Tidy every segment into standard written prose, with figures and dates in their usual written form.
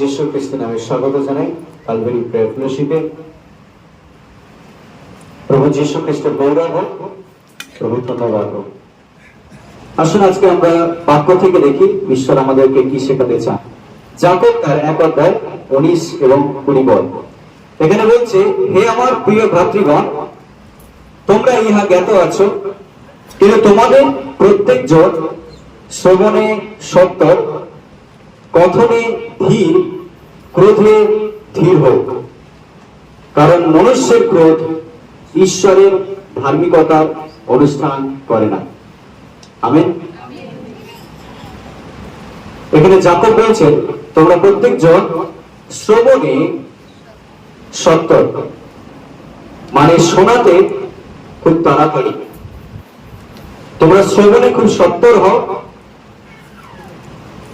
যীশু খ্রিস্টের নামে স্বাগত জানাই কালভারি প্রেয়ার ফেলোশিপে। প্রভু যীশু খ্রিস্টের গৌরব হোক, প্রভু ধন্যবাদ হোক। আসুন আজকে আমরা বাক্য থেকে দেখি ঈশ্বর আমাদেরকে কি শেখাতে চান। যাকব তার 1 অধ্যায় 19 এবং 20 পদ। এখানে বলছে, হে আমার প্রিয় ভ্রাতৃগণ, তোমরা ইহা জ্ঞাত আছো, কিন্তু তোমাদের প্রত্যেকজন শ্রবণে সত্তর, কথনে ধীর, ক্রোধে ধীর হোক, কারণ মনুষ্যের ক্রোধ ঈশ্বরের ধার্মিকতার অনুষ্ঠান করে না। আমেন। এখানে যাকব বলছেন, তোমরা প্রত্যেকজন শ্রবণে সত্তর, মানে শোনাতে খুব তাড়াতাড়ি। তোমরা শ্রবণে খুব সত্তর হও,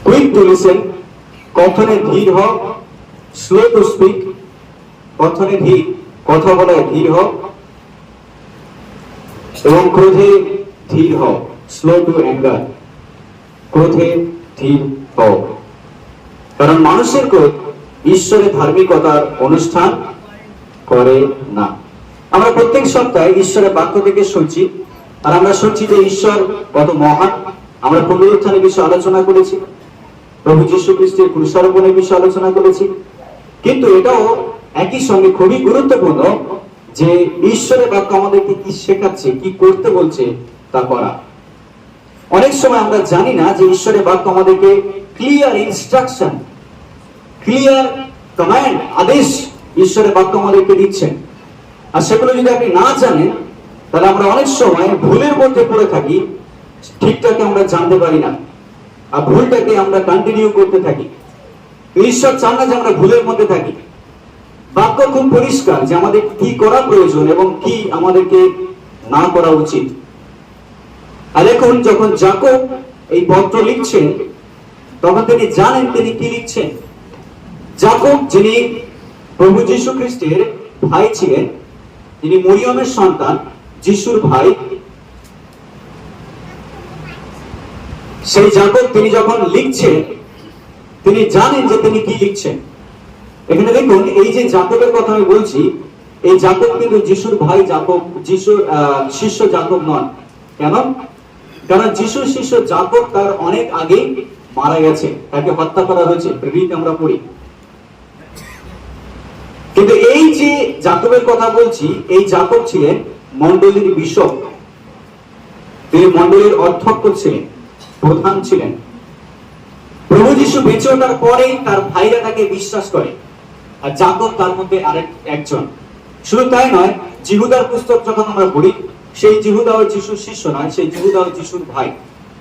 কুইক টু লিসেন, কথনে ধীর হও, স্লো টু স্পিক, কথনে ধীর, কথা বলায় ধীর হও, এবং ক্রোধে ধীর হও, স্লো টু অ্যাঙ্গার, ক্রোধে ধীর হও, কারণ মানুষের ক্রোধ ঈশ্বরের ধার্মিকতার অনুষ্ঠান করে না। আমরা প্রত্যেক সপ্তাহে ঈশ্বরের বাক্য থেকে শুনছি, আর আমরা শুনছি যে ঈশ্বর কত মহান। আমরা পুনরুত্থানের বিষয়ে আলোচনা করেছি, প্রভু যীশু খ্রিস্টের ক্রুশারোপণের বিষয়ে আলোচনা করেছি, কিন্তু এটাও একই সঙ্গে খুবই গুরুত্বপূর্ণ যে ঈশ্বরের বাক্য আমাদেরকে কি শেখাচ্ছে, কি করতে বলছে তা করা। অনেক সময় আমরা জানি না যে ঈশ্বরের বাক্য আমাদেরকে ক্লিয়ার ইনস্ট্রাকশন, ক্লিয়ার কমান্ড, আদেশ ঈশ্বরের বাক্য আমাদেরকে দিচ্ছেন। আর সেগুলো যদি আপনি না জানেন, তাহলে আমরা অনেক সময় ভুলের মধ্যে পড়ে থাকি, ঠিকঠাক আমরা জানতে পারি না, আর ভুলটাকে আমরা কন্টিনিউ করতে থাকি। ঈশ্বর চান না যে আমরা ভুলের মধ্যে থাকি। বাক্য খুব পরিষ্কার যে আমাদের কি করা প্রয়োজন এবং কি আমাদেরকে না করা উচিত। আর এখন যখন যাকব এই পত্র লিখছেন, তখন তিনি জানেন তিনি কি লিখছেন। যাকব, যিনি প্রভু যীশু খ্রিস্টের ভাই ছিলেন, তিনি মরিয়মের সন্তান, যিশুর ভাই, সেই যাকব তিনি যখন লিখছেন, তিনি জানেন যে তিনি কি লিখছেন। এখানে দেখুন, এই যে যাকবের কথা আমি বলছি, এই যাকব কিন্তু যিশুর ভাই যাকব, যিশুর শিষ্য যাকব নন। কেন? কারণ যিশুর শিষ্য যাকব তার অনেক আগেই মারা গেছে, তাকে হত্যা করা হয়েছে, প্রেরিত আমরা পড়ি। কিন্তু এই যে যাকবের কথা বলছি, এই যাকব ছিলেন মণ্ডলীর বিশপ, তিনি মণ্ডলীর অধ্যক্ষ ছিলেন, প্রধান ছিলেন। প্রভু যীশু বেঁচে ওঠার পরেই তার ভাইরা তাকে বিশ্বাস করে, আর যাকব তার মধ্যে আরেক একজন। শুধু তাই নয়, জিহুদার পুস্তক যখন আমরা পড়ি, সেই জিহুদাও যিশুর শিষ্য নয়, সেই জিহুদাও যিশুর ভাই,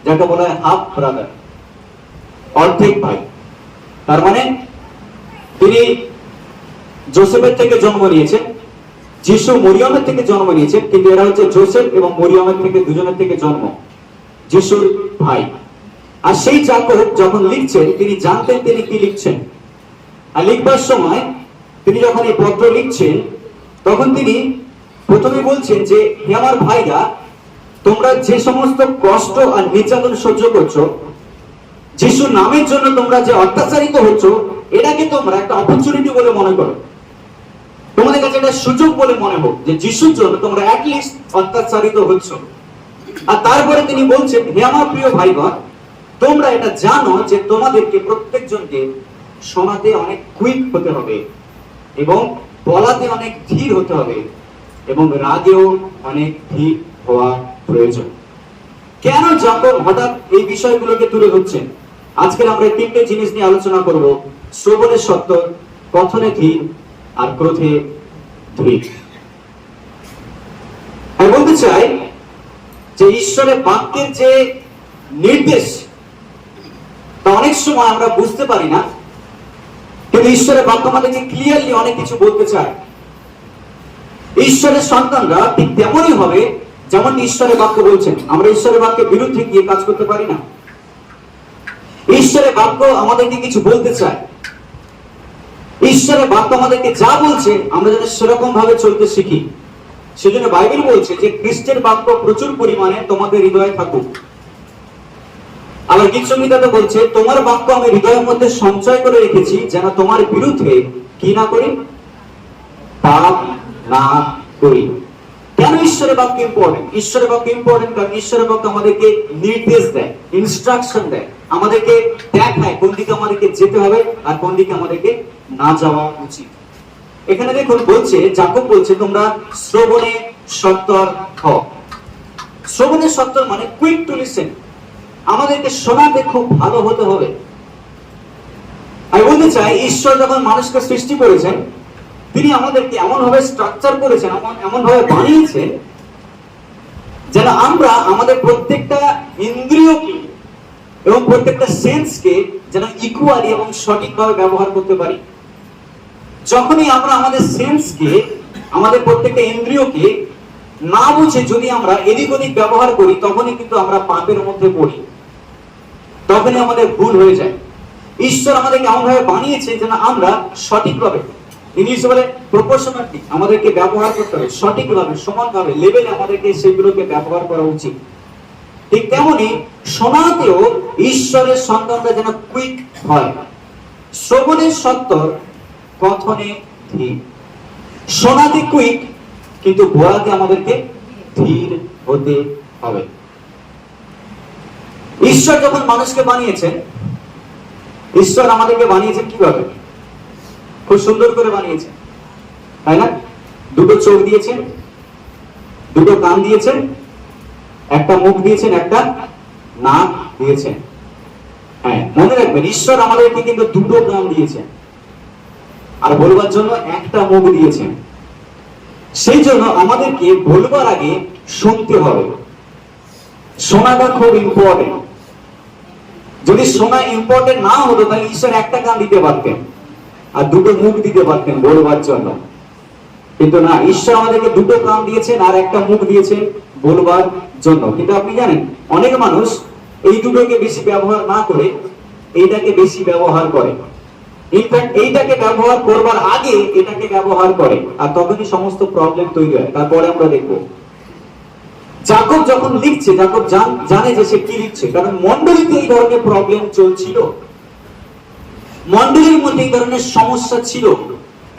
যাকে বলা হয় হাফ ব্রাদার, অর্ধেক ভাই। তার মানে তিনি জোসেফের থেকে জন্ম নিয়েছেন, যিশু মরিয়মের থেকে জন্ম নিয়েছেন, কিন্তু এরা হচ্ছে জোসেফ এবং মরিয়মের থেকে দুজনের থেকে জন্ম, যিশুর ভাই। আর সেই যাকব যখন লিখছেন, তিনি জানতেন তিনি কি লিখছেন। আর লিখবার সময় তিনি যখন এই পত্র লিখছেন, তখন তিনি প্রথমে বলছেন যে, হে আমার ভাইরা, তোমরা যে সমস্ত কষ্ট আর নির্যাতন সহ্য করছো, যিশুর নামের জন্য তোমরা যে অত্যাচারিত হচ্ছ, এটাকে তোমরা একটা অপরচুনিটি বলে মনে করো। তোমাদের কাছে একটা সুযোগ বলে মনে হোক যে যিশুর জন্য তোমরা অ্যাটলিস্ট অত্যাচারিত হচ্ছ। আর তারপরে তিনি বলছেন, হে আমার প্রিয় ভাইগণ, তোমরা এটা জানো যে তোমাদেরকে প্রত্যেকজনকে শোনাতে অনেক কুইক হতে হবে, এবং বলাতে অনেক ধীর হতে হবে, এবং রাগেও অনেক ধীর হওয়া প্রয়োজন। কেন যাকব হঠাৎ এই বিষয়গুলোকে তুলে ধরছেন? আজকের আমরা তিনটে জিনিস নিয়ে আলোচনা করব: শ্রবণে সত্তর, কথনে ধীর, আর ক্রোধে ধীর। আমি বলতে চাই যে ঈশ্বরের বাক্যের যে নির্দেশ, তা অনেক সময় আমরা বুঝতে পারি না, কিন্তু ঈশ্বরের বাক্য আমাদেরকে ক্লিয়ারলি অনেক কিছু বলতে চায়। ঈশ্বরের সন্তানরা ঠিক তেমনই হবে যেমন ঈশ্বরের বাক্য বলছেন। আমরা ঈশ্বরের বাক্যের বিরুদ্ধে গিয়ে কাজ করতে পারি না। ঈশ্বরের বাক্য আমাদেরকে কিছু বলতে চায়। ঈশ্বরের বাক্য আমাদেরকে যা বলছে আমরা যেন সেরকম ভাবে চলতে শিখি। সেজন্য বাইবেল বলছে যে খ্রিস্টের বাক্য প্রচুর পরিমাণে তোমাদের হৃদয়ে থাকুক। আবার গীত সংহিতাতে বলছে, তোমার বাক্য আমি হৃদয়ের মধ্যে সঞ্চয় করে রেখেছি, যেন তোমার বিরুদ্ধে কি না করি, পাপ না করি। কেন ঈশ্বরের বাক্য ইম্পর্টেন্ট? ঈশ্বরের বাক্য ইম্পর্টেন্ট কারণ ঈশ্বরের বাক্য আমাদেরকে নির্দেশ দেয়, ইনস্ট্রাকশন দেয়, আমাদেরকে দেখায় কোন দিকে আমাদেরকে যেতে হবে আর কোন দিকে আমাদেরকে না যাওয়া উচিত। এখানে দেখুন বলছে, যাকব বলছে, তোমরা শ্রবণে সত্তর হও। শ্রবণে সত্তর মানে কুইক টু লিসেন, আমাদেরকে শোনাতে খুব ভালো হতে হবে। আমি বলতে চাই, ঈশ্বর যখন মানুষকে সৃষ্টি করেছেন, তিনি আমাদেরকে এমন ভাবে স্ট্রাকচার করেছেন, এমন ভাবে বানিয়েছেন, যেন আমরা আমাদের প্রত্যেকটা ইন্দ্রিয়কে এবং প্রত্যেকটা সেন্সকে যেন ইকুয়ালি এবং সঠিকভাবে ব্যবহার করতে পারি। যখনই আমরা আমাদের সেন্সকে, আমাদের প্রত্যেকটা ইন্দ্রিয়কে না বুঝে যদি আমরা এদিক ওদিক ব্যবহার করি, তখনই কিন্তু আমরা পাপের মধ্যে পড়ি, তখনই আমাদের ভুল হয়ে যায়। ঈশ্বর আমাদেরকে এমন ভাবে বানিয়েছে যেন আমরা সঠিকভাবে, ইংলিশে বলে প্রপোর্শনালি, আমাদেরকে ব্যবহার করতে হবে সঠিকভাবে, সমানভাবে, লেভেলে আমাদেরকে সেগুলোকে ব্যবহার করা উচিত। ঠিক তেমনি শোনাতেও ঈশ্বরের সন্তানরা যেন কুইক হয়। শ্রবণে সত্তর, কথনে ধীর। শোনাতে কুইক, কিন্তু বলাতে আমাদেরকে ধীর হতে হবে। ঈশ্বর যখন মানুষকে বানিয়েছেন, ঈশ্বর আমাদেরকে বানিয়েছেন কিভাবে? খুব সুন্দর করে বানিয়েছেন, তাই না? দুটো চোখ দিয়েছেন, দুটো কান দিয়েছেন, একটা মুখ দিয়েছেন, একটা নাক দিয়েছেন। হ্যাঁ, মনে রাখবেন, ঈশ্বর আমাদেরকে কিন্তু দুটো কান দিয়েছেন আর বলবার জন্য একটা মুখ দিয়েছেন। সেই জন্য আমাদেরকে বলবার আগে শুনতে হবে। শোনাটা খুব ইম্পর্টেন্ট। যদি শোনা ইম্পর্টেন্ট না হতো, তাহলে ঈশ্বর একটা কান দিতে পারতেন আর দুটো মুখ দিতে পারতেন বলবার জন্য। কিন্তু না, ঈশ্বর আমাদেরকে দুটো কান দিয়েছেন আর একটা মুখ দিয়েছেন বলবার জন্য। কিন্তু আপনি জানেন, অনেক মানুষ এই দুটোকে বেশি ব্যবহার না করে এইটাকে বেশি ব্যবহার করে। ইনফ্যাক্ট এইটাকে ব্যবহার করবার আগে এটাকে ব্যবহার করে, আর তখনই সমস্ত প্রবলেম তৈরি হয়। তারপরে আমরা দেখব, যাকব যখন লিখছে, যাকব জানে যে সে কি লিখছে, কারণ মণ্ডলীতে এই ধরনের প্রবলেম চলছিল, মণ্ডলীর মধ্যে এই ধরনের সমস্যা ছিল,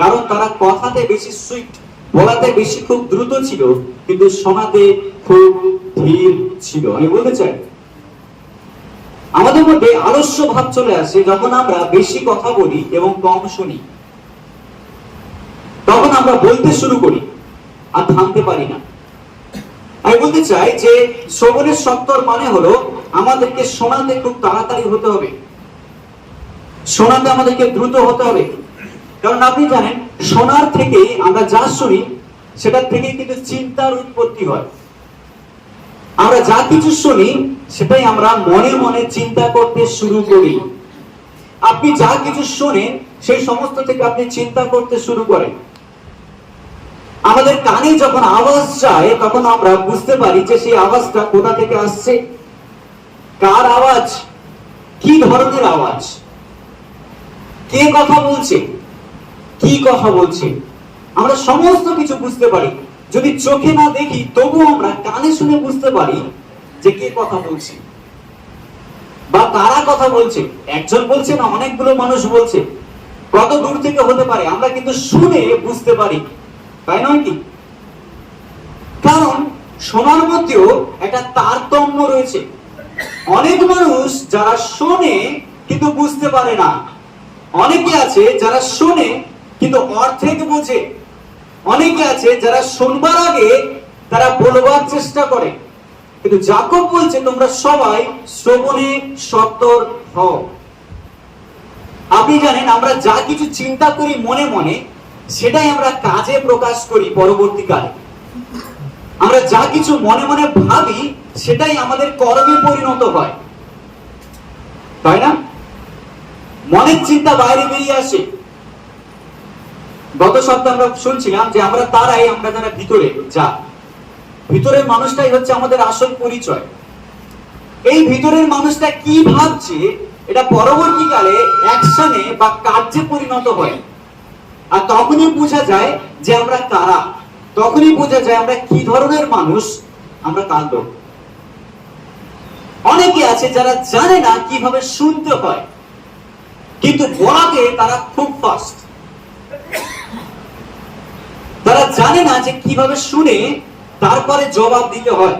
কারণ তারা কথাতে বেশি সুইট, বলাতে বেশি খুব দ্রুত ছিল, কিন্তু শোনাতে খুব ধীর ছিল। আমি বলতে চাই, আমাদের মধ্যে আলস্য ভাব চলে আসে যখন আমরা বেশি কথা বলি এবং কম শুনি। তখন আমরা বলতে শুরু করি আর থামতে পারি না। আমি বলতে চাই যে শ্রবণের সত্তর মানে হলো আমাদেরকে শোনাতে খুব তাড়াতাড়ি হতে হবে, শোনাতে আমাদেরকে দ্রুত হতে হবে। কারণ আপনি জানেন, শোনার থেকে আমরা যা শুনি সেটার থেকে কিন্তু চিন্তার উৎপত্তি হয়। আমরা যা কিছু শুনি সেটাই আমরা মনে মনে চিন্তা করতে শুরু করি। আপনি যা কিছু শোনেন সেই সমস্ত থেকে আপনি চিন্তা করতে শুরু করেন। আমাদের কানে যখন আওয়াজ যায়, তখন আমরা বুঝতে পারি যে সেই আওয়াজটা কোথা থেকে আসছে, কার আওয়াজ, কি ধরনের আওয়াজ, কে কথা বলছে, কি কথা বলছে। আমরা সমস্ত কিছু বুঝতে পারি। যদি চোখে না দেখি, তবু আমরা কানে শুনে বুঝতে পারি যে কে কথা বলছে বা কারা কথা বলছে। একজন বলছে না, অনেকগুলো মানুষ বলছে, কত দূর থেকে হতে পারে, আমরা কিন্তু শুনে বুঝতে পারি, তাই নয় কি? কারণ শোনার মধ্যেও একটা তারতম্য রয়েছে। অনেক মানুষ যারা শোনে কিন্তু বুঝতে পারে না, অনেকে আছে যারা শোনে কিন্তু অর্ধেক বোঝে, অনেকে আছে যারা শুনবার আগে তারা বলবার চেষ্টা করে। কিন্তু যাকব বলছে, তোমরা সবাই শ্রবণে সত্তর হও। আপনি জানেন, আমরা যা কিছু চিন্তা করি মনে মনে, সেটাই আমরা কাজে প্রকাশ করি পরবর্তীকালে। আমরা যা কিছু মনে মনে ভাবি সেটাই আমাদের কর্মে পরিণত হয়, তাই না? মনের চিন্তা বাইরে বেরিয়ে আসে। গত সপ্তাহে আমরা শুনছিলাম যে আমরা তারাই, আমরা যারা ভিতরে যা, ভিতরের মানুষটাই হচ্ছে আমাদের আসল পরিচয়। এই ভিতরের মানুষটা কি ভাবছে, এটা পরবর্তীকালে অ্যাকশনে বা কার্যে পরিণত হয়। আর তখনই বোঝা যায় যে আমরা কারা, তখনই বোঝা যায় আমরা কি ধরনের মানুষ, আমরা কার লোক। অনেকে আছে যারা জানে না কিভাবে শুনতে হয়, কিন্তু বলাতে তারা খুব ফাস্ট। তারা জানে না যে কিভাবে শুনে তারপরে জবাব দিতে হয়।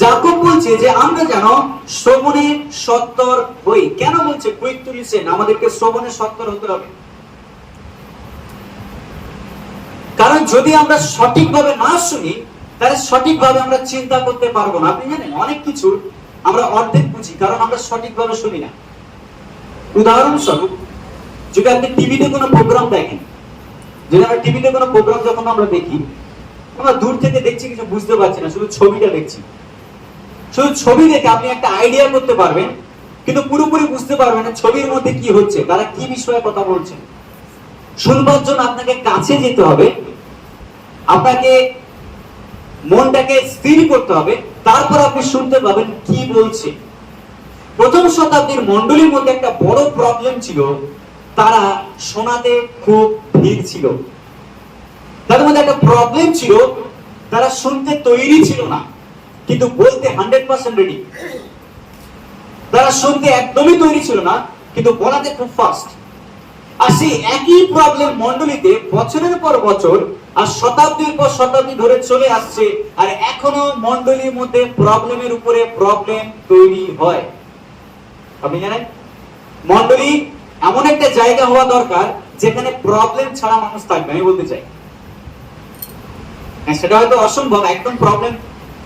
যাকব বলছে যে আমরা যেন শ্রবণে সত্তর হই। কেন বলছে কুইক টু লিসেন? আমাদেরকে শ্রবণে সত্তর হতে হবে। কারণ যদি আমরা সঠিকভাবে না শুনি, তাহলে সঠিকভাবে আমরা চিন্তা করতে পারবো না। আপনি জানেন অনেক কিছু আমরা অর্ধেক বুঝি, কারণ আমরা সঠিকভাবে শুনি না। উদাহরণস্বরূপ, যদি আপনি টিভিতে কোনো প্রোগ্রাম দেখেন, যদি আমরা টিভিতে কোনো প্রোগ্রাম যখন আমরা দেখি, আমরা দূর থেকে দেখছি, কিছু বুঝতে পারছি না, শুধু ছবিটা দেখছি। শুধু ছবি দেখে আপনি একটা আইডিয়া করতে পারবেন, কিন্তু পুরোপুরি বুঝতে পারবেন না ছবির মধ্যে কি হচ্ছে, তারা কি বিষয়ে কথা বলছে। শুনবার জন্য আপনাকে কাছে যেতে হবে, আপনাকে মনটাকে স্থির করতে হবে, তারপর আপনি শুনতে পাবেন কি বলছে। প্রথম শতাব্দীর মণ্ডলীর মধ্যে একটা বড় প্রবলেম ছিল, তারা শোনাতে খুব ভিড় ছিল। তাদের মধ্যে একটা প্রবলেম ছিল, তারা শুনতে তৈরি ছিল না, কিন্তু বলতে 100% রেডি। তারা শুনতে একদমই তৈরি ছিল না, কিন্তু বলাতে খুব ফাস্ট। আর সেই একই প্রবলেম মণ্ডলীতে বছরের পর বছর আর শতাব্দীর পর শতাব্দী ধরে চলে আসছে, আর এখনো মণ্ডলীর মধ্যে প্রবলেমের উপরে প্রবলেম তৈরি হয়। আপনি জানেন, মণ্ডলী এমন একটা জায়গা হওয়া দরকার যেখানে প্রবলেম ছাড়া মানুষ থাকবে। আমি বলতে চাই, সেটা হয়তো অসম্ভব, একদম প্রবলেম,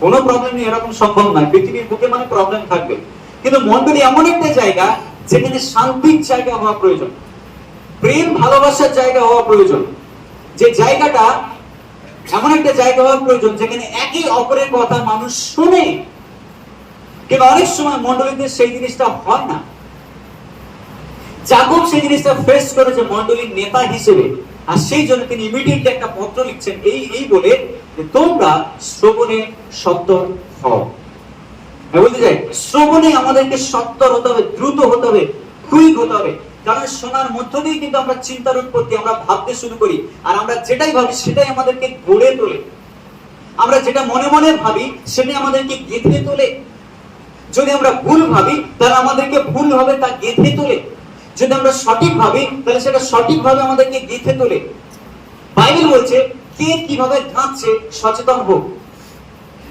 কোনো প্রবলেম নেই এরকম সম্ভব নয়। পৃথিবীর বুকে মানে প্রবলেম থাকবে, কিন্তু মণ্ডলী এমন একটা জায়গা যেখানে শান্তির জায়গা হওয়া প্রয়োজন, প্রেম ভালোবাসার জায়গা হওয়া প্রয়োজন, যে জায়গাটা এমন একটা জায়গা হওয়া প্রয়োজন যেখানে একে অপরের কথা মানুষ শুনে। কিন্তু অনেক সময় মণ্ডলীতে সেই জিনিসটা হয় না। যাকব সেই জিনিসটা ফেস করেছে মণ্ডলীর নেতা হিসেবে, আর সেই জন্য তিনি ইমিডিয়েটলি একটা পত্র লিখছেন এই বলে যে তোমরা শ্রবণে সত্তর হও। আমি বলতে চাই, শ্রবণে আমাদেরকে সত্তর হতে হবে, দ্রুত হতে হবে, কুইক হতে হবে। কারণ শোনার মধ্য দিয়ে কিন্তু আমরা চিন্তার উৎপত্তি, আমরা ভাবতে শুরু করি, আর আমরা যেটাই ভাবি সেটাই আমাদেরকে গড়ে তোলে। আমরা যেটা মনে মনে ভাবি সেটাই আমাদেরকে গেঁথে তোলে। যদি আমরা ভুল ভাবি তাহলে আমাদেরকে ভুল ভাবে তা গেঁথে তোলে। যদি আমরা সঠিক ভাবি তাহলে সেটা সঠিক ভাবে আমাদেরকে গেঁথে তোলে। বাইবেল বলছে কে কিভাবে ঘাঁটছে সচেতন হোক।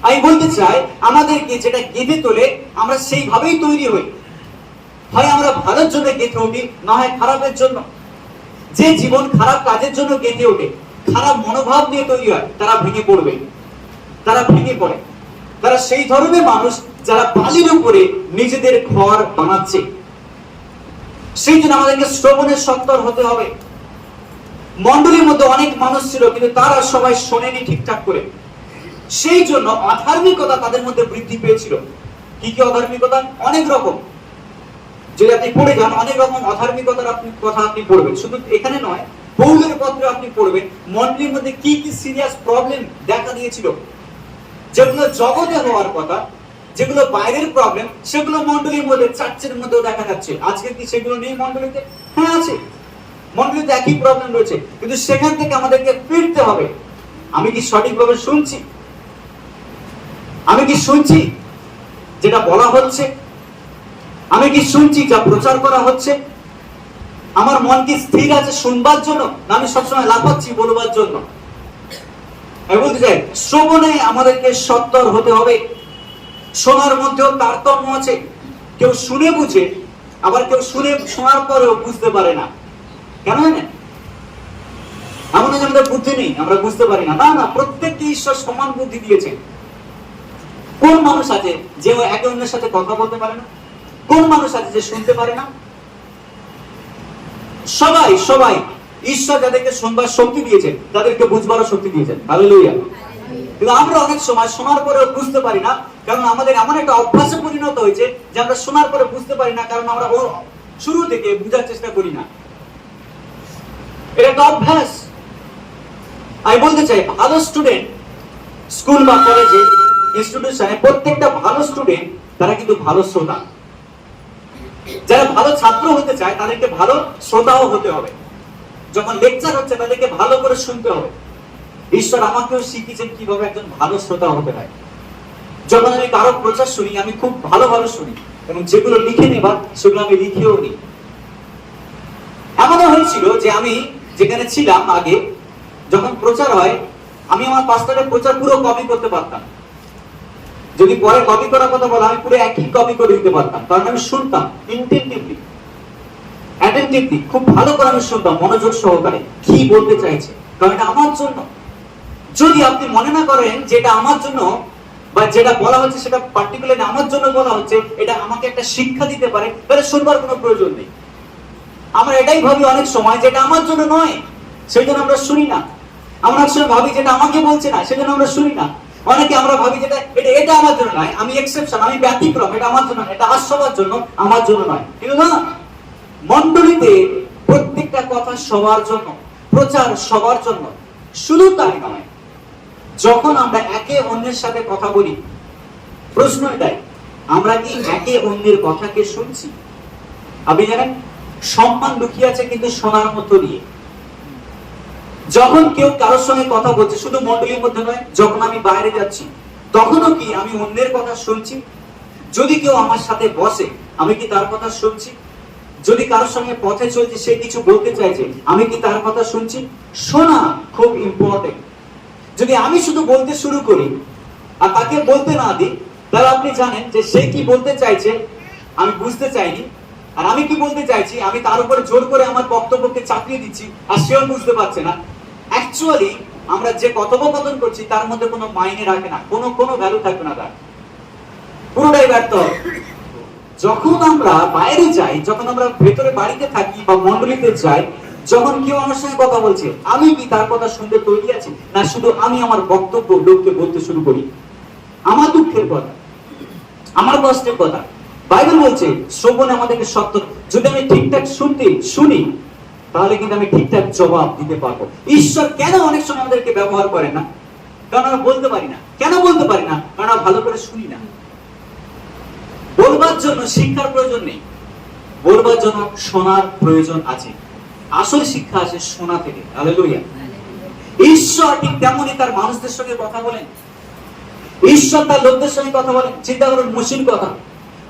আমি বলতে চাই, আমাদেরকে যেটা গেঁথে তোলে আমরা সেইভাবেই তৈরি হই। হয় আমরা ভালোর জন্য গেঁথে উঠি, না হয় খারাপের জন্য। যে জীবন খারাপ কাজের জন্য গেঁথে ওঠে, খারাপ মনোভাব নিয়ে তৈরি হয়, তারা ভেঙে পড়বে, তারা ভেঙে পড়ে। তারা সেই ধরনের মানুষ যারা বালির উপরে নিজেদের ঘর বানাচ্ছে। সেই জন্য আমাদেরকে শ্রবণের সত্তর হতে হবে। মণ্ডলীর মধ্যে অনেক মানুষ ছিল, কিন্তু তারা সবাই শোনেনি ঠিকঠাক করে। সেই জন্য অধার্মিকতা তাদের মধ্যে বৃদ্ধি পেয়েছিল। কি কি অধার্মিকতা? অনেক রকম। যদি আপনি পড়ে যান, অনেক রকম অধার্মিকতার কথা আপনি পড়বেন। শুধু এখানে নয়, পৌলের পত্রে আপনি পড়বেন মণ্ডলীর মধ্যে কি কি সিরিয়াস প্রবলেম দেখা দিয়েছিল। যেগুলো জগতে হওয়ার কথা, যেগুলো বাইরের প্রবলেম, সেগুলো মণ্ডলীর মধ্যে, চার্চের মধ্যেও দেখা যাচ্ছে। আজকে কি সেগুলো নেই মণ্ডলীতে? হ্যাঁ আছে, মণ্ডলীতে একই প্রবলেম রয়েছে, কিন্তু সেখান থেকে আমাদেরকে ফিরতে হবে। আমি কি সঠিকভাবে শুনছি? আমি কি শুনছি যেটা বলা হচ্ছে? আমি কি শুনছি যা প্রচার করা হচ্ছে? আমার মন কি স্থির আছে শুনবার জন্য, না আমি সবসময় লাফাচ্ছি বলবার জন্য? আমি বলতে চাই, শ্রবণে আমাদেরকে সত্তর হতে হবে। শোনার মধ্যেও তারতম্য আছে। কেউ শুনে বুঝে, আবার কেউ শোনার পরেও বুঝতে পারে না। কেন জানেন? এমন যে আমাদের বুদ্ধি নেই, আমরা বুঝতে পারি না। না না, প্রত্যেককে ঈশ্বর সমান বুদ্ধি দিয়েছেন। কোন মানুষ আছে যে একে অন্যের সাথে কথা বলতে পারে না? কোন মানুষ আছে যে শুনতে পারে না? সবাই সবাই ঈশ্বর যাদেরকে শুনবার শক্তি দিয়েছেন, তাদেরকে বুঝবারও শক্তি দিয়েছেন। হালেলুয়া। কিন্তু আমরা অনেক সময় শোনার পরেও বুঝতে পারি না, কারণ আমাদের এমন একটা অভ্যাসে পরিণত হয়েছে যে আমরা শোনার পরে বুঝতে পারি না, কারণ আমরা শুরু থেকে বোঝার চেষ্টা করি না। এটা একটা অভ্যাস। আমি বলতে চাই, ভালো স্টুডেন্ট স্কুল বা কলেজে, ইনস্টিটিউশনে, প্রত্যেকটা ভালো স্টুডেন্ট তারা কিন্তু ভালো শ্রোতা। যারা ভালো ছাত্র হতে চায় তাদেরকে ভালো শ্রোতাও হতে হবে। যখন লেকচার হচ্ছে তাদেরকে ভালো করে শুনতে হবে। ঈশ্বর আমাকেও শিখিয়েছেন কিভাবে একজন ভালো শ্রোতা হতে হয়। যখন আমি কারো প্রচার শুনি আমি খুব ভালো ভালো শুনি, এবং যেগুলো লিখে নেবার সেগুলো আমি লিখেও নিই। এমনও হয়েছিল যে আমি যেখানে ছিলাম আগে, যখন প্রচার হয় আমি আমার পাস্টারের প্রচার পুরো কপি করতে পারতাম। যদি পরে কপি করার কথা বলা, আমি পুরো একই কপি করে দিতে পারতাম, কারণ আমি শুনতাম ইন্টেনটিভলি, অ্যাটেনটিভলি, খুব ভালো করে আমি শুনতাম মনোযোগ সহকারে কি বলতে চাইছে, কারণ এটা আমার জন্য। যদি আপনি মনে না করেন যেটা আমার জন্য বা যেটা বলা হচ্ছে সেটা পার্টিকুলারলি আমার জন্য বলা হচ্ছে, এটা আমাকে একটা শিক্ষা দিতে পারে, তাহলে শুনবার কোনো প্রয়োজন নেই। আমরা এটাই ভাবি অনেক সময় যেটা আমার জন্য নয়, সেই জন্য আমরা শুনি না। আমরা একসময় ভাবি যেটা আমাকে বলছে না, সেজন্য আমরা শুনি না। অনেকে আমরা ভাবি যেটা এটা আমার জন্য নয়, আমি এক্সেপশন, আমি ব্যতিক্রম, এটা আমার জন্য, এটা আর সবার জন্য, আমার জন্য নয়। কিন্তু না, মণ্ডলীতে প্রত্যেকটা কথা সবার জন্য, প্রচার সবার জন্য। শুধু তাই নয়, যখন আমরা একে অন্যের সাথে কথা বলি, প্রশ্ন এটাই, আমরা কি একে অন্যের কথাকে শুনছি? আপনি জানেন সম্মান লুকিয়ে আছে কিন্তু শোনার মতো নিয়ে। যখন কেউ কারোর সঙ্গে কথা বলছে, শুধু মণ্ডলীর মধ্যে নয়, যখন আমি বাইরে যাচ্ছি তখনও কি আমি অন্যের কথা শুনছি? যদি কেউ আমার সাথে বসে, আমি কি তার কথা শুনছি? যদি কারোর সঙ্গে পথে চলছে, সে কিছু বলতে চাইছে, আমি কি তার কথা শুনছি? শোনা খুব ইম্পর্টেন্ট। যদি আমি শুধু বলতে শুরু করি আর তাকে বলতে না দিই, তাহলে আপনি জানেন যে সে কি বলতে চাইছে আমি বুঝতে চাইনি, আর আমি কি বলতে চাইছি আমি তার উপরে জোর করে আমার বক্তব্যকে চাপিয়ে দিচ্ছি, আর সেও বুঝতে পারছে না। অ্যাকচুয়ালি আমরা যে কথোপকথন করছি তার মধ্যে কোনো মাইনে রাখে না, কোনো ভ্যালু থাকবে না, তার পুরোটাই ব্যর্থ হবে। যখন আমরা বাইরে যাই, যখন আমরা ভেতরে বাড়িতে থাকি বা মণ্ডলীতে যাই, যখন কেউ আমার সঙ্গে কথা বলছে, আমি কি তার কথা শুনতে তৈরি আছি, না শুধু আমি আমার বক্তব্য লোককে বলতে শুরু করি, আমার দুঃখের কথা, আমার কষ্টের কথা। বাইবেল বলছে শ্রবণে আমাদেরকে সত্য। যদি আমি ঠিকঠাক শুনি, তাহলে কিন্তু আমি ঠিকঠাক জবাব দিতে পারবো। ঈশ্বর কেন অনেক সময় আমাদেরকে ব্যবহার করে না? কারণ আমরা বলতে পারি না। কেন বলতে পারি না? কারণ আমরা ভালো করে শুনি না। বলবার জন্য শিক্ষার প্রয়োজন নেই, বলবার জন্য শোনার প্রয়োজন আছে। আসল শিক্ষা আসে শোনা থেকে। হালেলুয়া। ঈশ্বর ঠিক তেমনই তার মানুষদের সঙ্গে কথা বলেন, ঈশ্বর তার লোকদের সঙ্গে কথা বলেন। চিন্তা করুন মোশির কথা।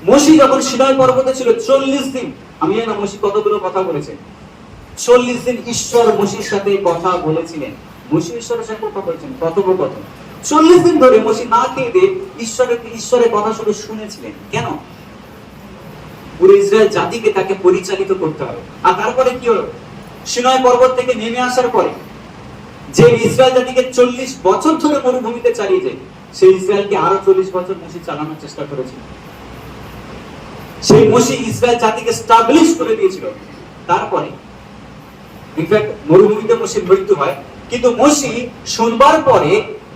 মোশি যখন সিনাই পর্বতে ছিল 40 দিন, আমি জানি না মোশি কতগুলো কথা বলেছে। 40 দিন ঈশ্বর মোশির সাথে কথা বলেছিলেন। মোশি ঈশ্বরের সাথে কথা বলেছেন কথোপকথন। 40 দিন ধরে মোশি না খেয়ে দিয়ে ঈশ্বরের কথা শুধু শুনেছিলেন। কেন? পুরো ইসরায়েল জাতিকে তাকে পরিচালিত করতে হবে। আর তারপরে কি হলো? সিনাই পর্বত থেকে নেমে আসার পরে যে ইসরায়েল জাতিকে 40 বছর ধরে মরুভূমিতে চালিয়ে যায়, সেই ইসরায়েলকে আরো 40 বছর মোশি চালানোর চেষ্টা করেছিল। সেই মোশি ইসরায়েল জাতিকে স্টাবলিশ করে দিয়েছিল। তারপরে ইনফ্যাক্ট মরুভূমিতে মোশির মৃত্যু হয়, কিন্তু মোশি শুনবার পরে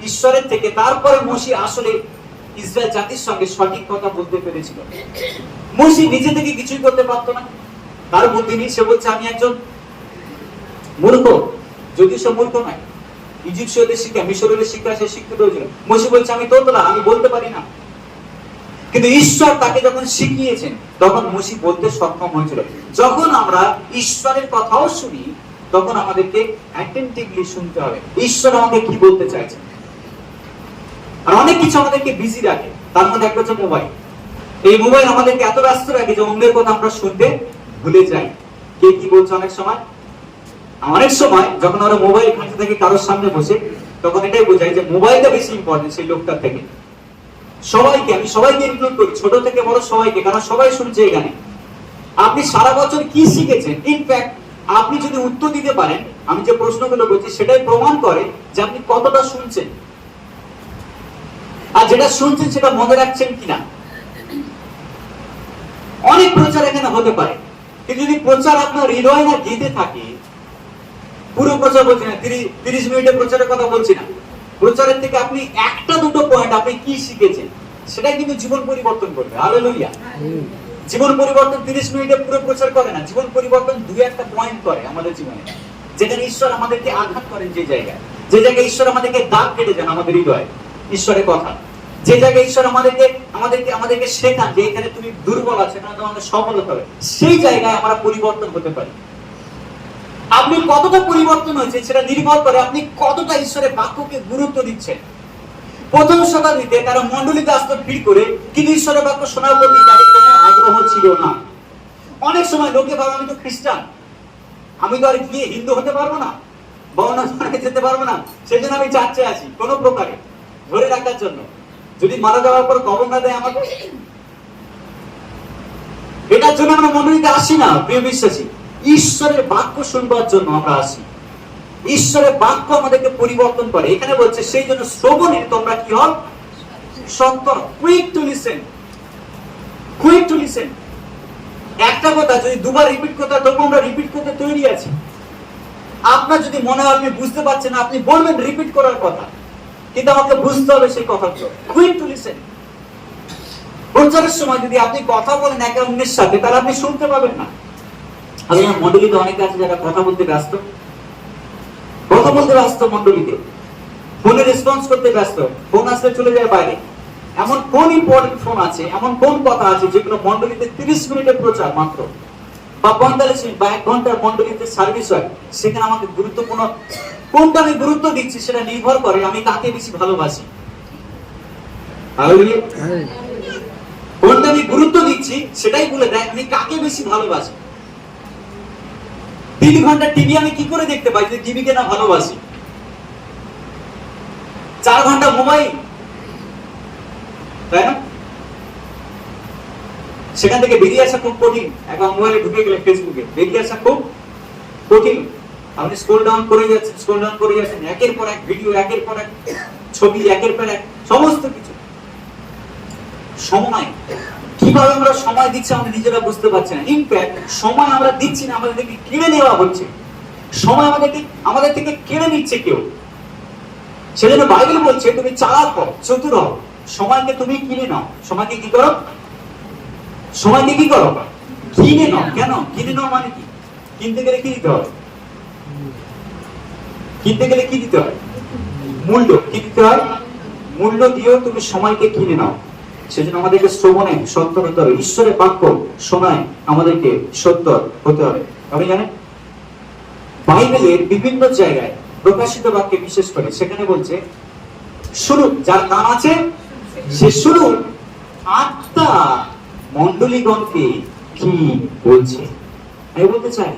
ঈশ্বরের থেকে, তারপরে মোশি আসলে ইসরায়েল জাতির সঙ্গে সঠিক কথা বলতে পেরেছিল। মোশি নিজে থেকে কিছুই করতে পারতো না, তার বুদ্ধি নেই। সে বলছে আমি একজন মূর্খ, যদিও সে মূর্খ নয়। ইজিপ্সীয়দের শিক্ষা, মিশরের শিক্ষা সে শিক্ষিত হয়েছিল। মোশি বলছে আমি তোতলা, আমি বলতে পারি না। কিন্তু ঈশ্বর তাকে যখন শিখিয়েছেন, তখন মোশি বলতে সক্ষম হয়েছিল। যখন আমরা ঈশ্বরের কথাও শুনি, তখন আমাদেরকে অ্যাটেনটিভলি শুনতে হবে ঈশ্বর আমাকে কি বলতে চাইছেন। আর অনেক কিছু আমাদেরকে বিজি রাখে, তার মধ্যে একটা হচ্ছে মোবাইল। এই মোবাইল আমাদেরকে এত ব্যস্ত রাখে যে অন্যের কথা আমরা শুনতে ভুলে যাই। কে কি বলছে অনেক সময় যখন আমরা মোবাইল ঘাঁটতে থাকি কারোর সামনে বসে, তখন এটাই বোঝাই যে মোবাইলটা বেশি ইম্পর্টেন্ট সেই লোকটার থেকে। আমি সবাইকে ইনক্লুড করি, ছোট থেকে বড় সবাইকে, কারণ সবাই শুনছে এখানে। আপনি সারা বছর কি শিখেছেন? ইনফ্যাক্ট আপনি যদি উত্তর দিতে পারেন, আমি যে প্রশ্নগুলো বলছি সেটাই প্রমাণ করে যে আপনি কতটা শুনছেন, আর যেটা শুনছেন সেটা মনে রাখছেন কিনা। অনেক প্রচার এখানে হতে পারে, কিন্তু যদি প্রচার আপনার হৃদয় না গেঁথে থাকে, পুরো প্রচার বলছি না, 30 মিনিটের প্রচারের কথা বলছি না, প্রচারের থেকে আপনি একটা দুটো পয়েন্ট আপনি কি শিখেছেন সেটাই কিন্তু জীবন পরিবর্তন করবে। হালেলুয়া। জীবন পরিবর্তন 30 মিনিটে পুরো প্রচার করে না, জীবন পরিবর্তন 2-1টা পয়েন্ট করে আমাদের জীবনে। যেখানে ঈশ্বর আমাদেরকে আঘাত করেন, যে জায়গায় ঈশ্বর আমাদেরকে দাগ কেটে যান আমাদের হৃদয়ে ঈশ্বরের কথা, যে জায়গায় ঈশ্বর আমাদেরকে শেখান যে এখানে তুমি দুর্বল আছে না, তোমাকে সফল হতে হবে, সেই জায়গায় আমরা পরিবর্তন হতে পারি। আপনি কতটা পরিবর্তন হয়েছে সেটা নির্ভর করে আপনি কতটা ঈশ্বরের বাক্যকে গুরুত্ব দিচ্ছেন। প্রথম শতাব্দীতে তারা মণ্ডলীতে আসতে ভিড় করে, কিন্তু ঈশ্বরের বাক্য শোনার প্রতি তাদের কোনো আগ্রহ ছিল না। অনেক সময় লোকে ভাবে আমি তো খ্রিস্টান, আমি তো আর গিয়ে হিন্দু হতে পারবো না, বর্ণাশ্রমে যেতে পারবো না, সেই জন্য আমি চার্চে আছি কোনো প্রকারে ধরে রাখার জন্য, যদি মারা যাওয়ার পর কবর না দেয় আমাকে। এটার জন্য আমরা মণ্ডলীতে আসি না প্রিয় বিশ্বাসী, ঈশ্বরের বাক্য শুনবার জন্য আমরা আসি। ঈশ্বরের বাক্য আমাদেরকে পরিবর্তন করে। এখানে বলছে সেই জন্য শ্রবণে তোমরা কি হও? সত্তর। Quick to listen, quick to listen. একটা কথা যদি দুবার রিপিট করতে হয় তবু আমরা রিপিট করতে তৈরি আছি। আপনার যদি মনে হয় আপনি বুঝতে পারছেন, আপনি বলবেন রিপিট করার কথা, কিন্তু আমাকে বুঝতে হবে সেই কথাগুলো। Quick to listen. প্রচারের সময় যদি আপনি কথা বলেন একে অন্যের সাথে, তাহলে আপনি শুনতে পাবেন না। আমি মণ্ডলীতে অনেকে আছে যারা কথা বলতে ব্যস্ত, কথা বলতে ব্যস্ত মণ্ডলীতে, ফোনে রেসপন্স করতে ব্যস্ত, ফোন আসলে চলে যায় বাইরে। এমন কোন ইম্পর্টেন্ট ফোন আছে, এমন কোন কথা আছে যেগুলো মণ্ডলীতে 30 মিনিটের প্রচার মাত্র, বা 45 মিনিট বা 1 ঘন্টার মণ্ডলীতে সার্ভিস হয়, সেখানে আমাকে গুরুত্বপূর্ণ কোনটা আমি গুরুত্ব দিচ্ছি সেটা নির্ভর করে আমি কাকে বেশি ভালোবাসি। কোনটা আমি গুরুত্ব দিচ্ছি সেটাই বলে দেয় আমি কাকে বেশি ভালোবাসি। 3 ঘন্টা টিভি আমি কি করে দেখতে পাই যদি টিভিকে না ভালোবাসি? 4 ঘন্টা মোবাইল, তাই না? সেখান থেকে বেরিয়ে আসা খুব কঠিন। এখন মোবাইলে ঢুকে গেলে ফেসবুকে বেরিয়ে আসা খুব কঠিন। আপনি স্ক্রল ডাউন করে যাচ্ছেন, স্ক্রল ডাউন করে যাচ্ছেন, একের পর এক ভিডিও, একের পর এক ছবি, একের পর এক সমস্ত কিছু। সময় কিভাবে আমরা সময় দিচ্ছি আমরা নিজেরা বুঝতে পারছি না। ইনফ্যাক্ট সময় আমরা দিচ্ছি না, আমাদের থেকে কেড়ে নেওয়া হচ্ছে। সময় আমাদের থেকে কেড়ে নিচ্ছে কেউ। সেজন্য বাইবেল বলছে তুমি চালাক হও, চতুর হও, সময়কে তুমি কিনে নাও। সময়কে কি করো? সময়কে কি করো? কিনে নাও। কেন কিনে নাও মানে কি? কিনতে গেলে কি দিতে হবে? কিনতে গেলে কি দিতে হয়? মূল্য। কি দিতে হয়? মূল্য দিয়েও তুমি সময়কে কিনে নাও। সেজন্য আমাদেরকে শ্রবণে সত্তর হতে হবে। ঈশ্বরের বাক্য শোনায় আমাদেরকে সত্তর হতে হবে। আপনি জানেন বাইবেলের বিভিন্ন জায়গায় প্রকাশিত বাক্যে বিশেষ করে সেখানে বলছে শুনুন, যার কান আছে সে শুনুন আত্মা মণ্ডলীগণকে কি বলছে। আমি বলতে চাই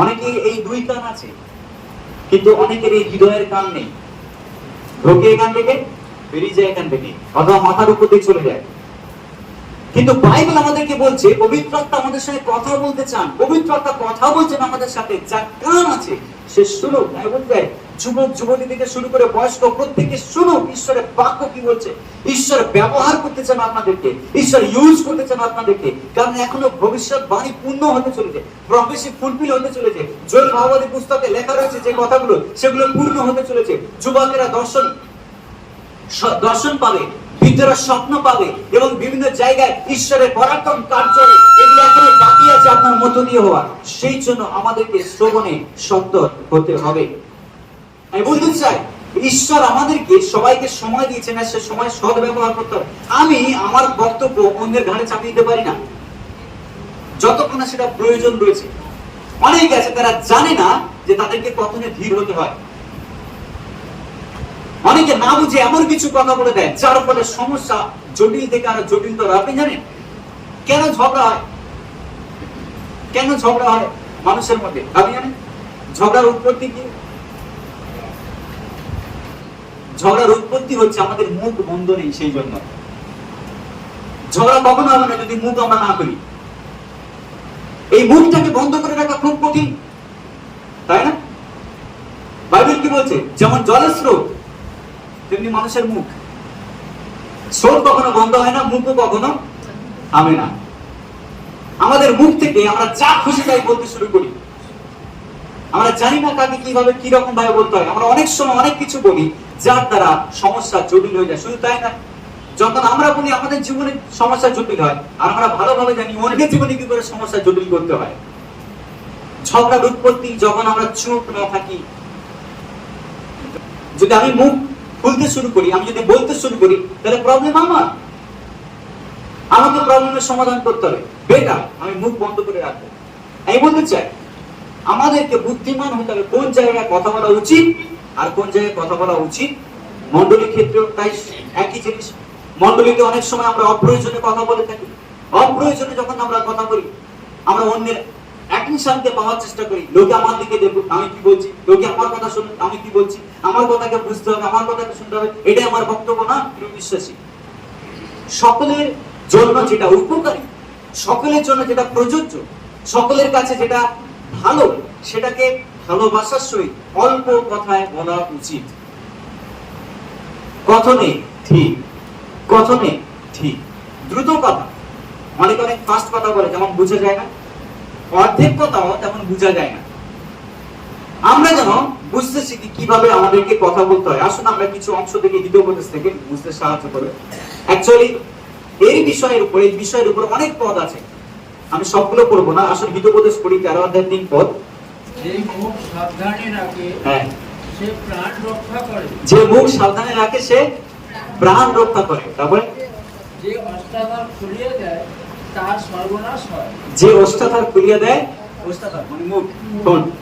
অনেকের এই 2 কান আছে, কিন্তু অনেকের এই হৃদয়ের কান নেই। ঢোকে এখান থেকে, বেরিয়ে যায় এখান থেকে, অথবা মাথার উপর দিয়ে চলে যায়। কিন্তু বাইবেল আমাদেরকে বলছে পবিত্র আত্মা আমাদের সাথে কথা বলতে চান। পবিত্র আত্মা কথা বলছেন আমাদের সাথে। যার কান আছে সে শুনুক। আমি বলতে চাই যুবক যুবতী থেকে শুরু করে বয়স্ক প্রত্যেকে শুনুক ঈশ্বরের বাক্য কি বলছে। ঈশ্বর ব্যবহার করতে চান আপনাদেরকে, ঈশ্বর ইউজ করতে চান আপনাদেরকে। কারণ এখনো ভবিষ্যৎ বাণী পূর্ণ হতে চলেছে, প্রফেসি ফুলফিল হতে চলেছে। জোয়েল ভাগবতী পুস্তকে লেখা রয়েছে যে কথাগুলো সেগুলো পূর্ণ হতে চলেছে। যুবকেরা দর্শন পাবে, বৃদ্ধরা স্বপ্ন পাবে, এবং বিভিন্ন জায়গায় ঈশ্বরের পরাক্রম কার্য এগুলো এখনো বাকি আছে আপনার মধ্য দিয়ে হওয়া। সেই জন্য আমাদেরকে শ্রবণে সত্তর হতে হবে। আমি বলতে চাই ঈশ্বর আমাদেরকে সবাইকে সময় দিয়েছেন, আর সে সময় সৎ ব্যবহার করতে হবে। আমি আমার বক্তব্য অন্যের ঘাড়ে চাপিয়ে দিতে পারি না যতক্ষণ না সেটা প্রয়োজন রয়েছে। অনেকে আছে তারা জানে না যে তাদেরকে কখনো ধীর হতে হয়। অনেকে না বুঝে এমন কিছু কথা বলে দেয় যার ফলে সমস্যা জটিল থেকে আরো জটিলতর। আপনি জানেন কেন ঝগড়া হয়? কেন ঝগড়া হয় মানুষের মধ্যে? আপনি জানেন ঝগড়ার উৎপত্তি কি? ঝগড়ার উৎপত্তি হচ্ছে আমাদের মুখ বন্ধ নেই, সেই জন্য ঝগড়া কখনো হবে না যদি মুখ আমরা না করি। এই মুখটাকে বন্ধ করে রাখা খুব কঠিন, তাই না? বাইবেল কি বলছে? যেমন জলের স্রোত তেমনি মানুষের মুখ। স্রোত কখনো বন্ধ হয় না, মুখও কখনো থামে না। আমাদের মুখ থেকে আমরা যা খুশি তাই বলতে শুরু করি। আমরা জানি না কাকে কিভাবে কি রকম ভাবে বলতে হয়। আমরা অনেক সময় অনেক কিছু বলি যার দ্বারা সমস্যা জটিল হয়ে যায়। শুধু তাই না, যখন আমরা বলি আমাদের জীবনে সমস্যা জটিল হয়, আর আমরা ভালোভাবে জানি অন্যের জীবনে কি করে সমস্যা জটিল করতে হয়। ঝগড়ার উৎপত্তি যখন আমরা চুপ না থাকি। যদি আমি মুখ খুলতে শুরু করি, আমি যদি বলতে শুরু করি, তাহলে প্রবলেম আমাকে প্রবলেমের সমাধান করতে হবে। বেটার আমি মুখ বন্ধ করে রাখবো। আমি বলতে চাই আমাদেরকে বুদ্ধিমান হতে হবে কোন জায়গায় কথা বলা উচিত আর কোন জায়গায় কথা বলা উচিত মণ্ডলীর ক্ষেত্রেও তাই একই জিনিস। মণ্ডলীতে অনেক সময় আমরা অপ্রয়োজনে কথা বলে থাকি। অপ্রয়োজনে যখন আমরা কথা বলি, আমরা অন্যের অ্যাটেনশনকে পাওয়ার চেষ্টা করি। লোকে আমার দিকে দেখুক, আমি কি বলছি, লোকে আমার কথা শুনুক, আমি কি বলছি, আমার কথাকে বুঝতে হবে, আমার কথাকে শুনতে হবে, এটাই আমার বক্তব্য না। প্রিয় বিশ্বাসী, সকলের জন্য যেটা উপকারী, সকলের জন্য যেটা প্রযোজ্য, সকলের কাছে যেটা ভালো, সেটাকে ভালোবাসার সহিত অল্প কথায় বলা উচিত। কথনে ঠিক, কথনে ঠিক, দ্রুত কথা, অনেক অনেক ফাস্ট কথা বলে, যেমন বোঝা যায় না, অর্ধেক কথাও তেমন বোঝা যায় না। আমরা যেন বুঝতে শিখি কিভাবে আমাদেরকে কথা বলতে হয়। আসুন আমরা কিছু অংশ থেকে হিতোপদেশ থেকে বুঝতে সাহায্য করবে। অ্যাকচুয়ালি এই বিষয়ের উপর অনেক পদ আছে, আমি সবগুলো পড়বো না। আসলে হিতোপদেশ পড়ি 13 অধ্যায় 3 পদ। যে মুখ সাবধানে রাখে সে প্রাণ রক্ষা করে। যে মুখ সাবধানে রাখে সে প্রাণ রক্ষা করে। তারপরে যে অস্ত্রাধার খুলিয়ে দেয় তার সর্বনাশ হয়। যে অস্ত্রাধার খুলিয়ে দেয়, অস্ত্রাধার মানে মুখ,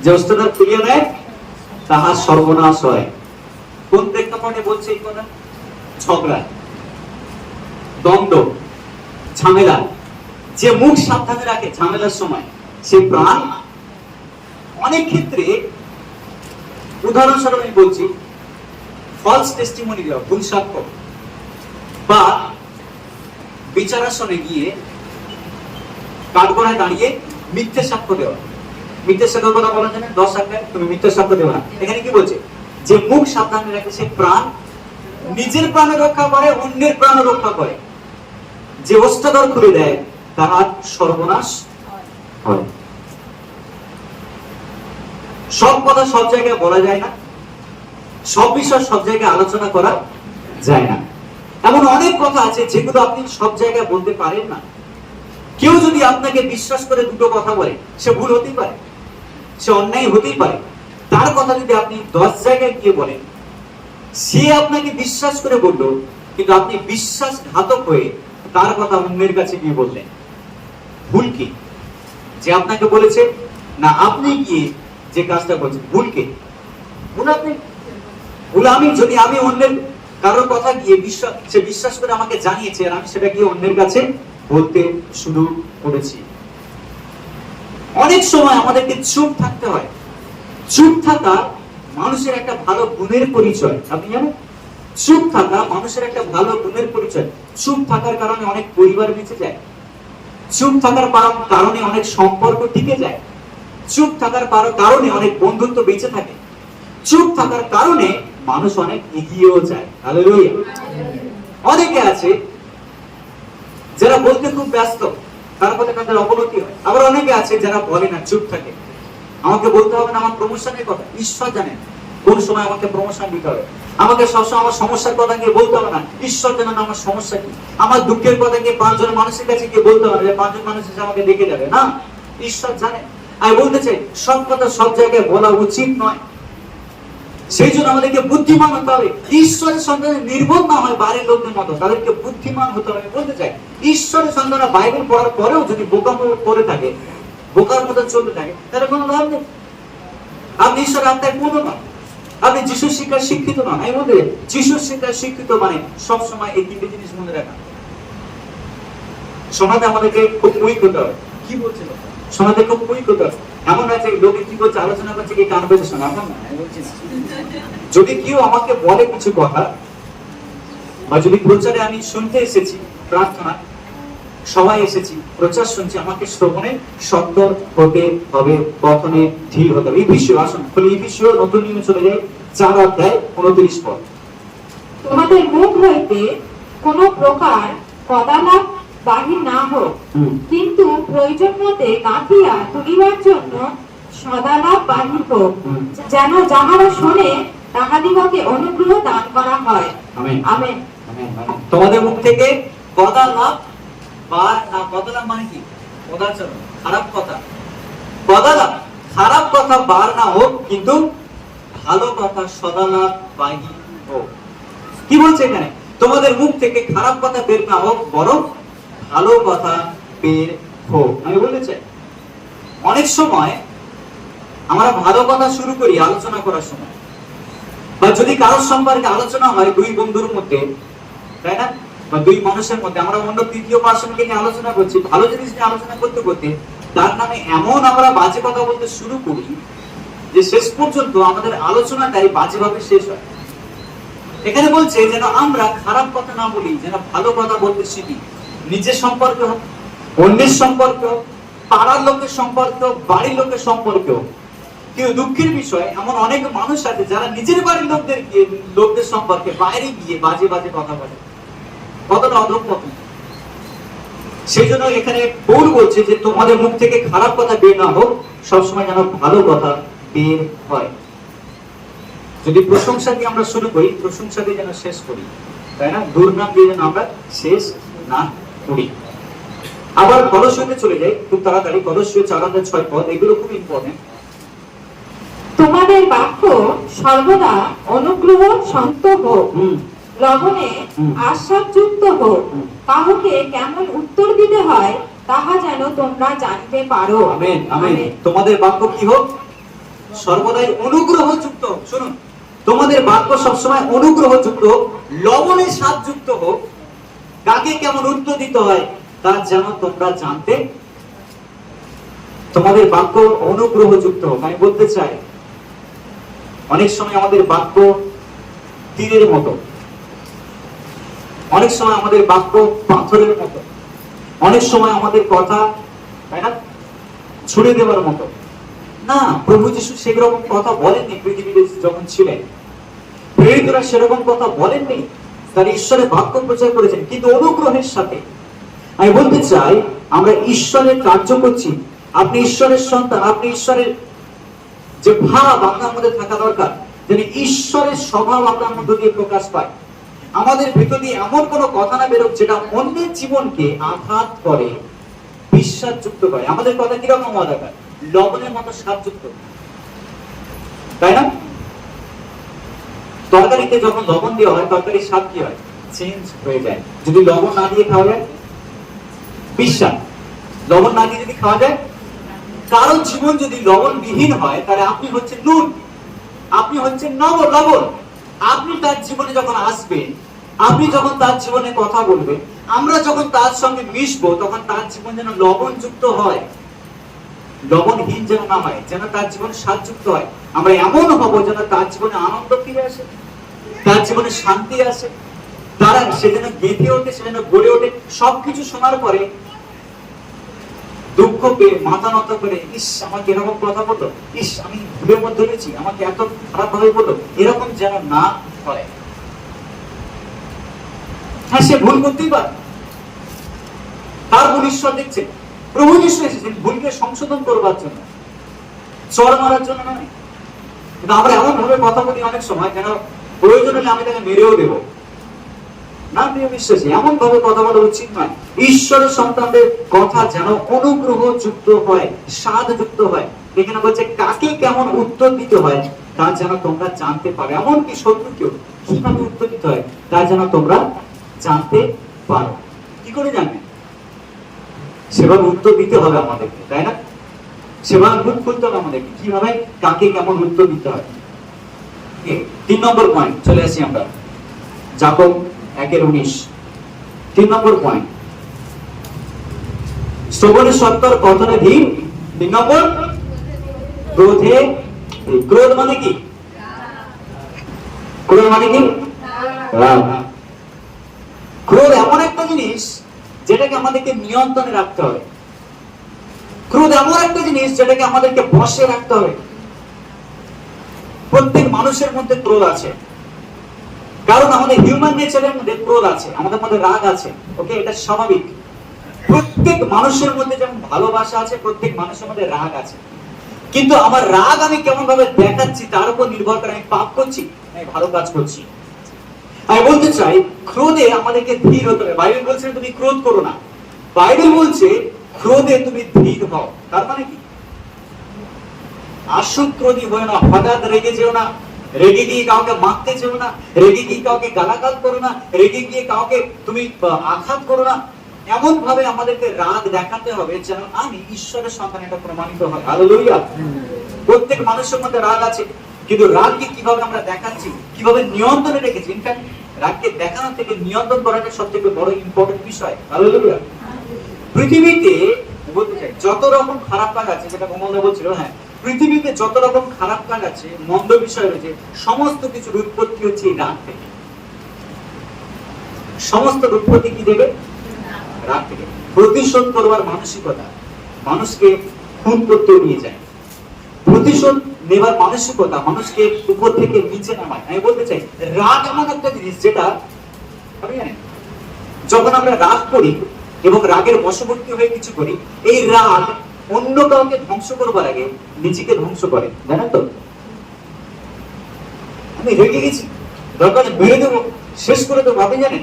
যে অস্ত্রাধার খুলিয়ে দেয় তাহার সর্বনাশ হয়। কোন প্রেক্ষাপটে বলছে এই কথা? ঝগড়া, দ্বন্দ্ব, ঝামেলা। যে মুখ সাবধানে রাখে ঝামেলার সময় সে প্রাণ। অনেক ক্ষেত্রে উদাহরণস্বরূপ আমি বলছি, ফলস টেস্টিমনি দেওয়া, ভুল সাক্ষ্য, বা বিচারাসনে গিয়ে কাঠগড়ায় দাঁড়িয়ে মিথ্যে সাক্ষ্য দেওয়া। মিথ্যে সাক্ষ্য কথা বলা যায় না, 10 সাক্ষ্য তুমি মিথ্যে সাক্ষ্য দেওয়া না। এখানে কি বলছে? যে মুখ সাবধানে রাখে সে প্রাণ, নিজের প্রাণ রক্ষা করে, অন্যের প্রাণ রক্ষা করে। যে অস্ত্রাধার খুলে দেয় তাহার সর্বনাশ হয়। সব কথা সব জায়গায় বলা যায় না, সব বিষয় সব জায়গায় আলোচনা করা যায় না। এমন অনেক কথা আছে যেগুলো আপনি সব জায়গায় বলতে পারেন না। কেউ যদি আপনাকে বিশ্বাস করে দুটো কথা বলে, সে ভুল হতেই পারে, সে অন্যায় হতেই পারে। তার কথা যদি আপনি 10 জায়গায় গিয়ে বলেন, সে আপনাকে বিশ্বাস করে বলল, কিন্তু আপনি বিশ্বাসঘাতক হয়ে তার কথা অন্যের কাছে গিয়ে বললেন। ভুল কি? যে আপনাকে বলেছে না আপনি গিয়ে যে কাজটা করছেন, ভুল কে? ভুল আপনি। ভুল আমি। যদি আমি অন্যের কারোর কথা গিয়ে সে বিশ্বাস করে আমাকে জানিয়েছে আর আমি সেটা গিয়ে অন্যের কাছে বলতে শুরু করেছি। অনেক সময় আমাদেরকে চুপ থাকতে হয়। চুপ থাকা মানুষের একটা ভালো গুণের পরিচয়। আপনি জানেন, চুপ থাকা মানুষের একটা ভালো গুণের পরিচয়। চুপ থাকার কারণে অনেক পরিবার বেঁচে যায়। চুপ থাকার কারণে অনেক সম্পর্ক টিকে যায়। চুপ থাকার কারণে অনেক বন্ধুত্ব বেঁচে থাকে। চুপ থাকার কারণে মানুষ অনেক এগিয়েও যায়। হালেলুয়া। অনেকে আছে যারা বলতে খুব ব্যস্ত, তারপরে তাদের অবনতি হয়। আবার অনেকে আছে যারা বলে না, চুপ থাকে। আমাকে বলতে হবে না আমার প্রমোশনের কথা, ঈশ্বর জানেন কোন সময় আমাকে প্রমোশন দিতে হবে। আমাকে সবসময় আমার সমস্যার কথা গিয়ে বলতে হবে না, ঈশ্বর জানেন আমার সমস্যা কি। আমার দুঃখের কথা গিয়ে 5 জন মানুষের কাছে গিয়ে বলতে হবে যে 5 জন মানুষ এসে আমাকে দেখে যাবে না, ঈশ্বর জানেন। আমি বলতে চাই, সব কথা সব জায়গায় বলা উচিত নয়। সেই জন্য আমাদেরকে বুদ্ধিমান হতে হবে। ঈশ্বরের সন্তানের নির্বোধ না হয় বাইরের লোকদের মতো, তাদেরকে বুদ্ধিমান হতে হবে। বলতে চাই, ঈশ্বরের সন্তানরা বাইবেল পড়ার পরেও যদি বোকামো করে থাকে, বোকার মতো চলতে থাকে, তাহলে কোনো লাভ নেই। আপনি ঈশ্বরের আত্মায় পূর্ণ নন, আপনি যিশুর শিক্ষায় শিক্ষিত নন। আমি বলতে যিশুর শিক্ষায় শিক্ষিত মানে সবসময় এই 3টে জিনিস মনে রাখা। শোনাতে আমাদেরকে খুব কুইক হতে হবে। কি বলছিল? শোনাতে খুব কুইক হতে হবে। এমন আছে লোকে কি করছে, আলোচনা করছে, কি কান পেতে শোনা। এমন না, আমি বলছি না। যদি কেউ আমাকে বলে কিছু কথা, বা যদি প্রচারে আমি শুনতে এসেছি, প্রার্থনা সবাই এসেছি, প্রচার শুনছি, আমাকে শ্রবণে সত্তর হতে হবে, কথনে ধীর হতে হবে। এই বিষয় আসুন খুলে, এই বিষয় নতুন নিয়মে চলে যায় 4 অধ্যায় 29 পদ। তোমাদের মুখ হইতে কোন প্রকার পদালাপ বাহির না হোক, কিন্তু প্রয়োজন মতে গাঁথিয়া তুলিবার জন্য সদালাপ বাহির হোক, যেন যাহারা শোনে তাহাদিগকে অনুগ্রহ দান করা হয়। আমেন। আমেন। তোমাদের মুখ থেকে পদালাপ বার না। পদালাপ মানে কি? পদাচরণ, খারাপ কথা। পদালাপ, খারাপ কথা বার না হোক, কিন্তু ভালো কথা সদালাপ বাহির হোক। কি বলছে এখানে? তোমাদের মুখ থেকে খারাপ কথা বের না হোক, বরং ভালো কথা বের হোক। আমি বলতে চাই, অনেক সময় আমরা ভালো কথা শুরু করি আলোচনা করার সময়, বা যদি কারোর সম্পর্কে আলোচনা হয় দুই বন্ধুর মধ্যে, তাই না, বা দুই মানুষের মধ্যে, আমরা অন্য তৃতীয় পার্সনকে নিয়ে আলোচনা করছি, ভালো জিনিস নিয়ে আলোচনা করতে করতে তার নামে এমন আমরা বাজে কথা বলতে শুরু করি যে শেষ পর্যন্ত আমাদের আলোচনাটাই বাজেভাবে শেষ হয়। এখানে বলছে যেন আমরা খারাপ কথা না বলি, যেন ভালো কথা বলতে শিখি। নিজের সম্পর্ক হোক, অন্যের সম্পর্ক হোক, পাড়ার লোকের সম্পর্ক, বাড়ির লোকের সম্পর্ক। কিন্তু দুঃখের বিষয় এমন অনেক মানুষ আছে যারা নিজের বাড়ির লোকদের সম্পর্কে বাইরে গিয়ে বাজে বাজে কথা বলে। কতটা অধঃপতন। সেই জন্য এখানে পৌল বলছে যে তোমাদের মুখ থেকে খারাপ কথা বের না হোক, সবসময় যেন ভালো কথা বের হয়। যদি প্রশংসা দিয়ে আমরা শুরু করি, প্রশংসা দিয়ে যেন শেষ করি, তাই না, দুর্নাম দিয়ে যেন আমরা শেষ না করি। আবার কলসীয়তে চলে যাই খুব তাড়াতাড়ি, কলসীয় 4:6 পদ, এগুলো খুব ইম্পর্টেন্ট। তোমাদের বাক্য সর্বদা অনুগ্রহ সন্ত হোক, লবণে আশ্বাসযুক্ত হোক, কাউকে কেমন উত্তর দিতে হয় তাহা যেন তোমরা জানতে পারো। Amen amen. তোমাদের বাক্য কি হোক? সর্বদাই অনুগ্রহযুক্ত হোক। শুনুন, তোমাদের বাক্য সবসময় অনুগ্রহযুক্ত হোক, লবণে স্বাদযুক্ত হোক, কাকে কেমন উত্তর দিতে হয় তা যেন তোমরা জানতে। তোমাদের বাক্য অনুগ্রহযুক্ত হোক। আমি বলতে চাই অনেক সময় আমাদের বাক্য তীরের মতো, অনেক সময় আমাদের বাক্য পাথরের মতো, অনেক সময় আমাদের কথা, তাই না, ছুড়ে দেওয়ার মতো না। প্রভু যিশু সেরকম কথা বলেননি পৃথিবীতে যখন ছিলেন। প্রেরিতরা সেরকম কথা বলেননি, তারা ঈশ্বরের বাক্য প্রচার করেছেন, কিন্তু অনুগ্রহের সাথে। আমি বলতে চাই আমরা ঈশ্বরের কার্য করছি। আপনি ঈশ্বরের সন্তান, আপনি ঈশ্বরের যে ভাব আপনার মধ্যে থাকা দরকার, যেন ঈশ্বরের স্বভাব আপনার মধ্যে দিয়ে প্রকাশ পায়। আমাদের ভেতর দিয়ে এমন কোনো কথা না বেরোক যেটা অন্যের জীবনকে আঘাত করে, বিশ্বাসযুক্ত করে। আমাদের কথা কিরকম হওয়া দরকার? লবণের মতো স্বাদযুক্ত, তাই না? তরকারিতে যখন লবণ দেওয়া হয়, তরকারির স্বাদ কি হয়? চেঞ্জ হয়ে যায়। যদি লবণ না দিয়ে খাওয়া যায়, বিশ্বাস, লবণ না দিয়ে যদি খাওয়া যায়, কারো জীবন যদি লবণ বিহীন হয়, তাহলে আপনি হচ্ছেন নুন, আপনি হচ্ছেন লবণ। আপনি তার জীবনে যখন আসবেন, আপনি যখন তার জীবনে কথা বলবেন, আমরা যখন তার সঙ্গে মিশবো, তখন তার জীবন যেন লবণযুক্ত হয়, লবণহীন যেন না হয়, যেন তার জীবন স্বাদযুক্ত হয়। আমরা এমন হব যেন তার জীবনে আনন্দ ফিরে আসে, তার জীবনে শান্তি আসে, তারা সে যেন গেঁথে ওঠে, সে যেন গড়ে ওঠে। সবকিছু শোনার পরে দুঃখ পেয়ে মাথা নত করে, ইস আমাকে এরকম কথা বললো, ইস আমি ভুলের মধ্যে রয়েছি, আমাকে এত খারাপ ভাবে বললো, এরকম যেন না হয়। হ্যাঁ, সে ভুল করতেই পারে, তার ভুল ঈশ্বর দেখছে। প্রভু যিশু এসেছেন ভুলকে সংশোধন করবার জন্য, চর মারার জন্য নয়। কিন্তু আমরা এমন ভাবে কথা বলি অনেক সময় যেন প্রয়োজন হলে আমি তাকে মেরেও দেবো না। প্রিয় বিশ্বাসী, এমন ভাবে কথা বলা উচিত নয়। ঈশ্বরের সন্তানদের কথা যেন অনুগ্রহযুক্ত হয়, স্বাদযুক্ত হয়। এখানে বলছে কাকে কেমন উত্তর দিতে হয় তা যেন তোমরা জানতে পারো। এমনকি শত্রুকেও কিভাবে উত্তর দিতে হয় তা যেন তোমরা জানতে পারো। কি করে জানবে? সেভাবে উত্তর দিতে হবে আমাদেরকে, তাই না? সেভাবে মুখ খুলতে হবে আমাদেরকে, কিভাবে কাকে কেমন উত্তর দিতে হয়। 3 নম্বর পয়েন্ট চলে আসি আমরা, যাকব 1:19। 3 নম্বর পয়েন্ট, শ্রবণে সত্তর, কথনে ধীর। 3 নম্বর, ক্রোধে। ক্রোধ মানে কি? ক্রোধ মানে কি? রাগ। ক্রোধ এমন একটা জিনিস যেটাকে আমাদেরকে নিয়ন্ত্রণে রাখতে হবে। ক্রোধ এমন একটা জিনিস যেটাকে আমাদেরকে বশে রাখতে হবে। প্রত্যেক মানুষের মধ্যে ক্রোধ আছে, কারণ আমাদের হিউম্যান নেচারের মধ্যে ক্রোধ আছে, আমাদের মধ্যে রাগ আছে। ওকে, এটা স্বাভাবিক। প্রত্যেক মানুষের মধ্যে যেমন ভালোবাসা আছে, প্রত্যেক মানুষের মধ্যে রাগ আছে। কিন্তু আমার রাগ আমি কেমন ভাবে দেখাচ্ছি তার উপর নির্ভর করে আমি পাপ করছি, আমি ভালো কাজ করছি। আমি বলতে চাই ক্রোধে আমাদেরকে ধীর হতে হবে। বাইবেল বলছে তুমি ক্রোধ করো না, বাইবেল বলছে ক্রোধে তুমি ধীর হও। তার মানে কি? আশুক্রোধী হয়ে না, হঠাৎ রেগে যেও না, রেগে গিয়ে কাউকে মারতে যেও না, রেগে গিয়ে কাউকে গালাগাল করো না, রেগে গিয়ে কাউকে তুমি আঘাত করো না। এমন ভাবে আমাদেরকে রাগ দেখাতে হবে যেন আমি ঈশ্বরের সন্তান, এটা প্রমাণিত হয়। হালেলুয়া। প্রত্যেক মানুষের মধ্যে রাগ আছে, কিন্তু রাগকে কিভাবে আমরা দেখাচ্ছি, কিভাবে নিয়ন্ত্রণে রেখেছি। ইনফ্যাক্ট রাগকে দেখানো থেকে নিয়ন্ত্রণ করাটা সবথেকে বড় ইম্পর্টেন্ট বিষয়। হালেলুয়া। পৃথিবীতে বলতে চাই যত রকম খারাপ কাজ আছে, যেটা গোমলদা বলছিল, হ্যাঁ, পৃথিবীতে যত রকম খারাপ কাজ আছে, মন্দ বিষয় রয়েছে, সমস্ত কিছুর উৎপত্তি হচ্ছে এই রাগ থেকে। সমস্ত উৎপত্তি কি দেবে? রাগ থেকে। প্রতিশোধ করবার মানসিকতা মানুষকে খুন করতে নিয়ে যায়। প্রতিশোধ নেবার মানসিকতা মানুষকে উপর থেকে নিচে নামায়। আমি বলতে চাই রাগ এমন একটা জিনিস যেটা আপনি জানেন, যখন আমরা রাগ করি এবং রাগের বশবর্তী হয়ে কিছু করি, এই রাগ অন্য কাউকে ধ্বংস করবার আগে নিজেকে ধ্বংস করে, জানেন তো? আমি রেগে গেছি, দরকার মেরে দেবো, শেষ করে দেবো। আপনি জানেন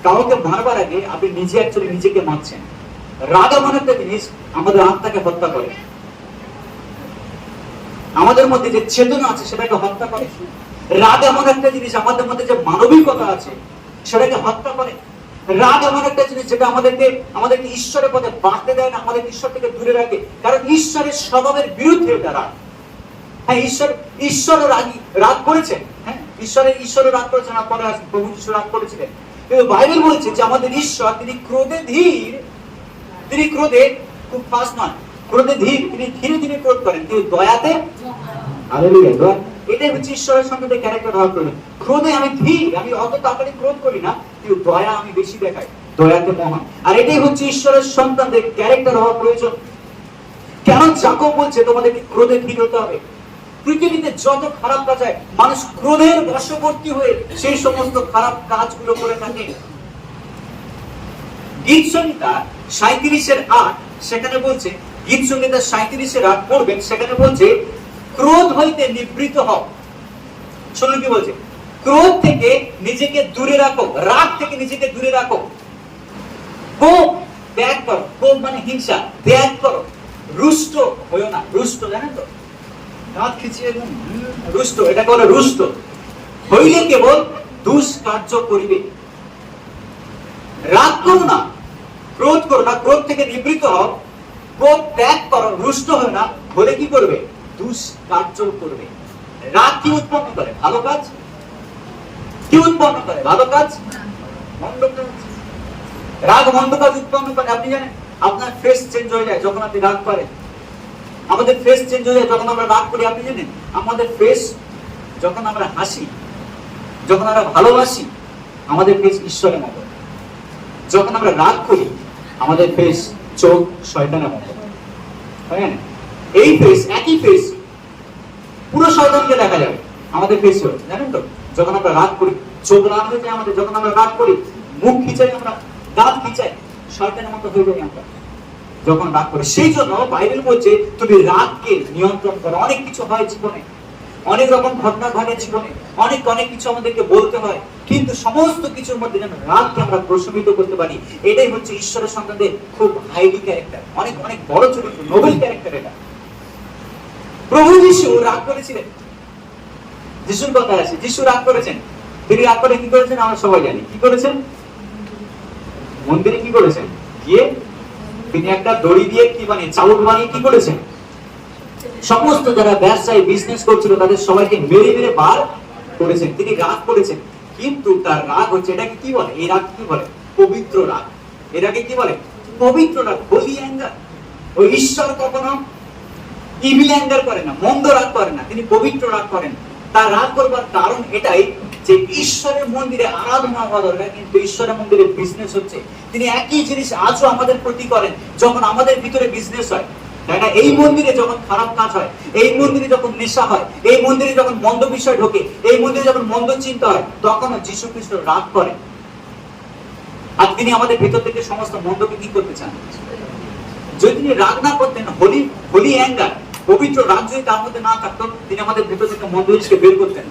কাউকে মারবার আগে আপনি নিজে অ্যাকচুয়ালি নিজেকে মারছেন। রাগ এমন একটা জিনিস আমাদের আত্মাকে হত্যা করে, আমাদের মধ্যে যে চেতনা আছে সেটাকে হত্যা করে। রাগ এমন একটা জিনিস আমাদের মধ্যে যে মানবিকতা আছে সেটাকে হত্যা করে। রাগ এমন একটা জিনিস যেটা আমাদেরকে ঈশ্বরের পথে বাঁধতে দেয় না, আমাদের ঈশ্বর থেকে দূরে রাখে। কারণ ঈশ্বরের স্বভাবের বিরুদ্ধে এটা রাগ। হ্যাঁ, ঈশ্বর রাগ করেছেন। হ্যাঁ, ঈশ্বরের রাগ করেছেন। পরে প্রভু যিশু রাগ করেছিলেন। কিন্তু বাইবেল বলছে যে আমাদের ঈশ্বর তিনি ক্রোধে ধীর, তিনি ক্রোধে খুব ফাস্ট নন, ক্রোধে ধীর, তিনি ধীরে ধীরে ক্রোধ করেন, কিন্তু দয়াতে হালেলুয়া। দয়া এটাই হচ্ছে ঈশ্বরের সঙ্গে ক্যারেক্টার হওয়া প্রয়োজন। ক্রোধে আমি ধীর, আমি অত তাড়াতাড়ি ক্রোধ করি না, কিন্তু দয়া আমি বেশি দেখাই, দয়াতে মহান। আর এটাই হচ্ছে ঈশ্বরের সন্তানদের ক্যারেক্টার হওয়া প্রয়োজন। কেন যাকব বলছে তোমাদেরকে ক্রোধে ধীর হতে হবে। পৃথিবীতে যত খারাপ কাজ হয়, মানুষ ক্রোধের বশবর্তী হয়ে সেই সমস্ত খারাপ কাজগুলো করে থাকে। গীত সংহিতা 37:8 সেখানে বলছে, গীত সংহিতা 37:8 পড়বেন, সেখানে বলছে ক্রোধ হইতে নিবৃত হও। শুনুন কি বলছে, ক্রোধ থেকে নিজেকে দূরে রাখো, রাগ থেকে নিজেকে দূরে রাখো, কোপ ত্যাগ করো। কোপ মানে হিংসা, ত্যাগ করো। রুষ্ট হইও না। রুষ্ট জানেন তো, দাঁত খিচিয়ে রুষ্ট, এটা বলে রুষ্ট হইলে কেবল দুষ্কার্য করিবে। রাগ করো না, ক্রোধ করো না, ক্রোধ থেকে নিবৃত হও, ক্রোধ ত্যাগ করো, রুষ্ট হয় না, বলে কি করবে? দুষ্কার্য করবে। রাগ কি উৎপন্ন করে? ভালো কাজ। কি উৎপন্ন করে? ভালো কাজ। মন্দ কাজ। রাগ মন্দ কাজ উৎপন্ন করে। আপনি জানেন আপনার ফেস চেঞ্জ হয়ে যায় যখন আপনি রাগ করেন। আমাদের ফেস চেঞ্জ হয়ে যায় যখন আমরা রাগ করি। আপনি জানেন আমাদের ফেস যখন আমরা হাসি, যখন আমরা ভালোবাসি, আমাদের ফেস ঈশ্বরের মতো। যখন আমরা রাগ করি আমাদের ফেস চোখ শয়তানের মতো। এই ফেস, একই ফেস পুরো শয়তানকে দেখা যাবে আমাদের ফেস, জানেন তো? যখন আমরা রাগ করি চোখ লাল হয়ে যায় আমাদের, যখন আমরা রাগ করি মুখ খিচাই, আমরা দাঁত খিচাই, শয়তানের মতো হয়ে যাই আমরা যখন রাগ করি। সেই জন্য বাইবেল বলছে তুমি রাগকে নিয়ন্ত্রণ করো। অনেক কিছু হয় জীবনে, অনেক রকম ঘটনা ঘটে জীবনে, অনেক কিছু আমাদেরকে বলতে হয়, কিন্তু সমস্ত কিছুর মধ্যে যেন রাগকে আমরা প্রশমিত করতে পারি। এটাই হচ্ছে ঈশ্বরের সন্তানদের খুব হাইলি ক্যারেক্টার, অনেক বড় চরিত্র, নোবেল ক্যারেক্টার এটা। প্রভু যিশু রাগ করেছিলেন। যিশুর কথা আছে, যিশু রাগ করেছেন। তিনি রাগ করে কি করেছেন আমরা সবাই জানি। কি করেছেন? মন্দিরে কি করেছেন? গিয়ে তিনি একটা দড়ি দিয়ে কি বানিয়ে, চাউল বানিয়ে কি করেছেন? সমস্ত যারা ব্যবসায়ী বিজনেস করছিল তাদের সবাইকে মেরে মেরে বার করেছেন। তিনি রাগ করেছেন, কিন্তু তার রাগ হচ্ছে, এটাকে কি বলে? এই রাগ কি বলে? পবিত্র রাগ। এটাকে কি বলে? পবিত্র রাগ, হোলি অ্যাঙ্গার। ওই ঈশ্বর কখনো ইভিল অ্যাঙ্গার করে না, মন্দ রাগ করে না, তিনি পবিত্র রাগ করেন। তার রাগ করবার কারণ এটাই যে ঈশ্বরের মন্দিরে আরাধনা হওয়া দরকার, কিন্তু ঈশ্বরের মন্দিরে বিজনেস হচ্ছে। তিনি একই জিনিস আজও আমাদের প্রতি করেন। যখন আমাদের ভিতরে বিজনেস হয়, তাই না? এই মন্দিরে যখন খারাপ কাজ হয়, এই মন্দিরে যখন নেশা হয়, এই মন্দিরে যখন মন্দ বিষয় ঢোকে, এই মন্দিরে যখন মন্দ চিন্তা হয়, তখন যীশু খ্রিস্ট রাগ করেন। আর তিনি আমাদের ভিতর থেকে সমস্ত মন্দকে কি করতে চান? যদি তিনি রাগ না করতেন, হোলি অ্যাঙ্গার, পবিত্র রাগ যদি তার মধ্যে না থাকতো, তিনি আমাদের ভিতর থেকে মন্দ জিনিসকে বের করতেন।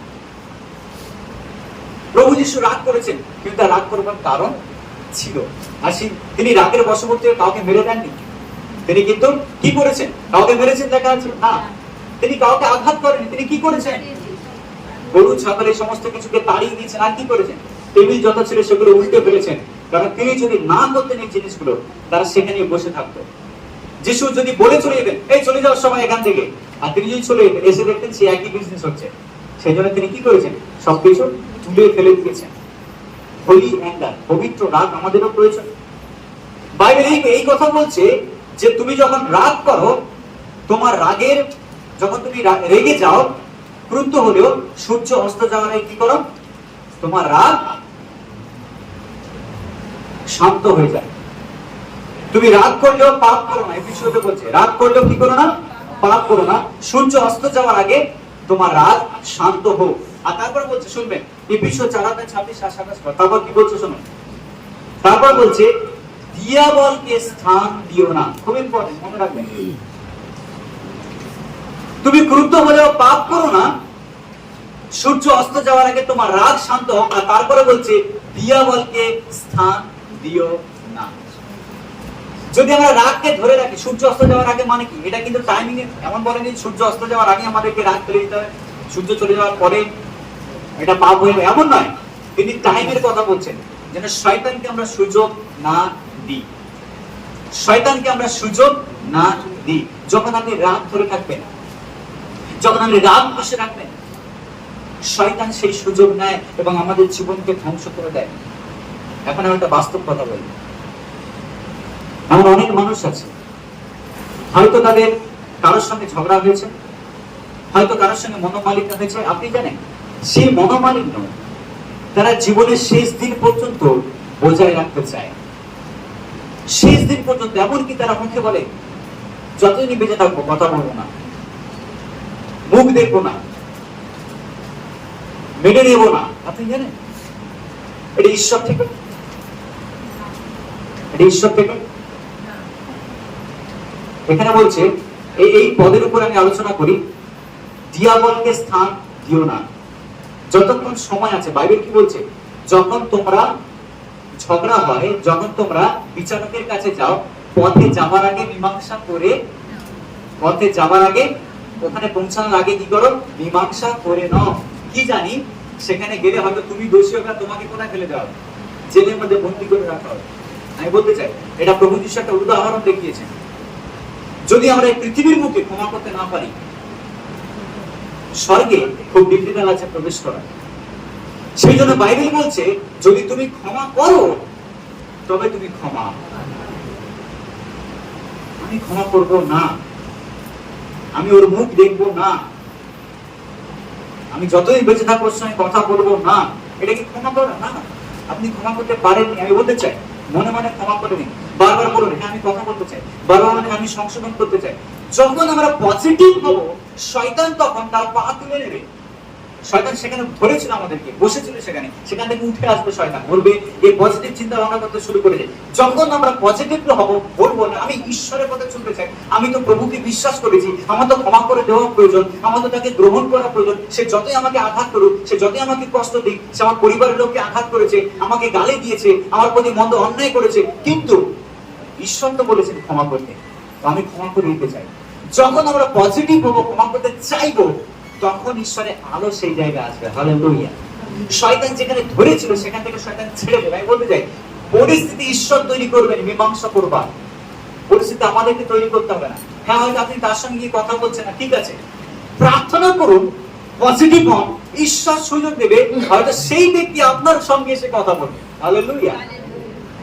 প্রভু যিশু রাগ করেছেন, কিন্তু তার রাগ করবার কারণ ছিল। আর তিনি রাগের বশবর্তী হয়ে কাউকে মেরে দেননি। তিনি কিন্তু কি করেছেন? কাউকে মেরেছেন দেখা আছে না, তিনি কাউকে আঘাত করেনি। তিনি কি করেছেন? গরু ছাগল এই সমস্ত কিছুকে তাড়িয়ে দিয়েছেন। আর কি করেছেন? টেবিল যত ছিল সেগুলো উল্টে ফেলেছেন। কারণ তিনি যদি না করতেন এই জিনিসগুলো, তারা সেখানে বসে থাকতো। যিশু যদি বলে চলে যেতেন, এই চলে যাওয়ার সময় এখান থেকে, আর তিনি যদি চলে যেতেন, এসে দেখতেন সে একই বিজনেস হচ্ছে, সেই জন্য তিনি কি করেছেন, সবকিছু তুলে ফেলে দিয়েছেন। হোলি অ্যাঙ্গার, পবিত্র রাগ আমাদেরও প্রয়োজন। বাইবেল এই কথা বলছে যে তুমি যখন রাগ করো, তোমার রাগের, যখন তুমি রেগে যাও, ক্রুদ্ধ হলেও সূর্য অস্ত যাওয়ার আগে কি করো, তোমার রাগ শান্ত হয়ে যায়। তুমি রাগ করলেও পাপ করো না, এপিসোডে বলছে রাগ করলেও কি করো না, পাপ করো না, সূর্য অস্ত যাওয়ার আগে তোমার রাগ শান্ত হোক। আর তারপর বলছে, শুনবেন এপিসোড 4:26-27, তারপর কি বলছে শুনুন। তারপর বলছে দিয়াবলকে স্থান দিও না। খুব ইম্পর্টেন্ট, মনে রাখবেন। তুমি ক্রুদ্ধ হলেও পাপ করো না, সূর্য অস্ত যাওয়ার আগে তোমার রাগ শান্ত হোক। আর তারপরে বলছে দিয়াবলকে স্থান দিও না। যদি আমরা রাগকে ধরে রাখি সূর্য অস্ত যাওয়ার আগে, মানে কি, এটা কিন্তু টাইমিং এমন বলেনি সূর্য অস্ত যাওয়ার আগে আমাদেরকে রাগ ফেলে দিতে হবে, সূর্য চলে যাওয়ার পরে এটা পাপ হয়ে যাবে, এমন নয়। তিনি টাইমের কথা বলছেন, যেন শয়তানকে আমরা সুযোগ না দিই, শয়তানকে আমরা সুযোগ না দিই। যখন আপনি রাগ ধরে থাকবেন, যখন আপনি রাগ বসে রাখবেন, শয়তান সেই সুযোগ নেয় এবং আমাদের জীবনকে ধ্বংস করে দেয়। এখন আমি একটা বাস্তব কথা বলি। এমন অনেক মানুষ আছে, হয়তো তাদের কারোর সঙ্গে ঝগড়া হয়েছে, হয়তো কারোর সঙ্গে মনোমালিন্য হয়েছে। আপনি জানেন, সেই মনোমালিন্য তারা জীবনের শেষ দিন পর্যন্ত বজায় রাখতে চায়, শেষ দিন পর্যন্ত। এমনকি তারা মুখে বলে, যতদিন বেঁচে থাকবো কথা বলবো না, মুখ দেখবো না, মেনে নেবো না। আপনি জানেন এটা ঈশ্বর থেকে, এটা ঈশ্বর থেকে। এখানে বলছে এই পদের উপর আমি আলোচনা করি, দিয়াবলকে স্থান দিও না যতক্ষণ সময় আছে। বাইবেল কি বলছে, যখন তোমরা ঝগড়া হয়, যখন তোমরা বিচারকের কাছে যাও, পথে যাবার আগে মীমাংসা করে, পথে যাবার আগে, ওখানে পৌঁছানোর আগে কি করো, মীমাংসা করে নাও। কি জানি সেখানে গেলে হয়তো তুমি দোষী হবে, তোমাকে কোথায় ফেলে দেওয়া হবে, জেলের মধ্যে বন্দী করে রাখা হবে। আমি বলতে চাই, এটা প্রভু যীশু একটা উদাহরণ দেখিয়েছেন। যদি আমরা এই পৃথিবীর মুখে ক্ষমা করতে না পারি, স্বর্গে খুব ডিফিকাল্ট আছে প্রবেশ করা। সেই জন্য বাইবেল বলছে, যদি তুমি ক্ষমা করো তবে তুমি ক্ষমা। আমি ক্ষমা করব না, আমি ওর মুখ দেখবো না, আমি যতই বেঁচে থাকার সময় কথা বলবো না, এটা কি ক্ষমা করা? না, আপনি ক্ষমা করতে পারেননি। আমি বলতে চাই, মনে মনে ক্ষমা করে নিন, বারবার বলুন, হ্যাঁ আমি কথা বলতে চাই, বারবার মানে আমি সংশোধন করতে চাই। যখন আমরা পজিটিভ হবো, শয়তান তখন তার পা তুলে নেবে। শয়তান সেখানে ধরেছিল আমাদেরকে, বসেছিল সেখানে, সেখান থেকে উঠে আসবে শয়তান, বলবে এই পজিটিভ চিন্তা ভাবনা করতে শুরু করে যায়। যখন আমরা পজিটিভ হবো, বলবো না আমি ঈশ্বরের পথে চলতে চাই, আমি তো প্রভুকে বিশ্বাস করেছি, আমার তো ক্ষমা করে দেওয়া প্রয়োজন, আমার তো তাকে গ্রহণ করা প্রয়োজন। সে যতই আমাকে আঘাত করুক, সে যতই আমাকে কষ্ট দিক, সে আমার পরিবারের লোককে আঘাত করেছে, আমাকে গালি দিয়েছে, আমার প্রতি মন্দ অন্যায় করেছে, কিন্তু ঈশ্বর তো বলেছেন ক্ষমা করতে, তো আমি ক্ষমা করে দিতে চাই। যখন আমরা পজিটিভ হবো, ক্ষমা করতে চাইবো, তখন ঈশ্বরের আলো সেই জায়গায় আসবে। হালেলুয়া। শয়তান যেখানে ধরেছিল সেখান থেকে শয়তান ছেড়ে দেবে। আমি বলতে চাই, পরিস্থিতি ঈশ্বর তৈরি করবেন, মীমাংসা করবা। পরিস্থিতি আমাদেরকে তৈরি করতে হবে না। হ্যাঁ, হয়তো আপনি তার সঙ্গে গিয়ে কথা বলছেন না, ঠিক আছে, প্রার্থনা করুন, পজিটিভ হন, ঈশ্বর সুযোগ দেবে, হয়তো সেই ব্যক্তি আপনার সঙ্গে এসে কথা বলবে। হালেলুয়া।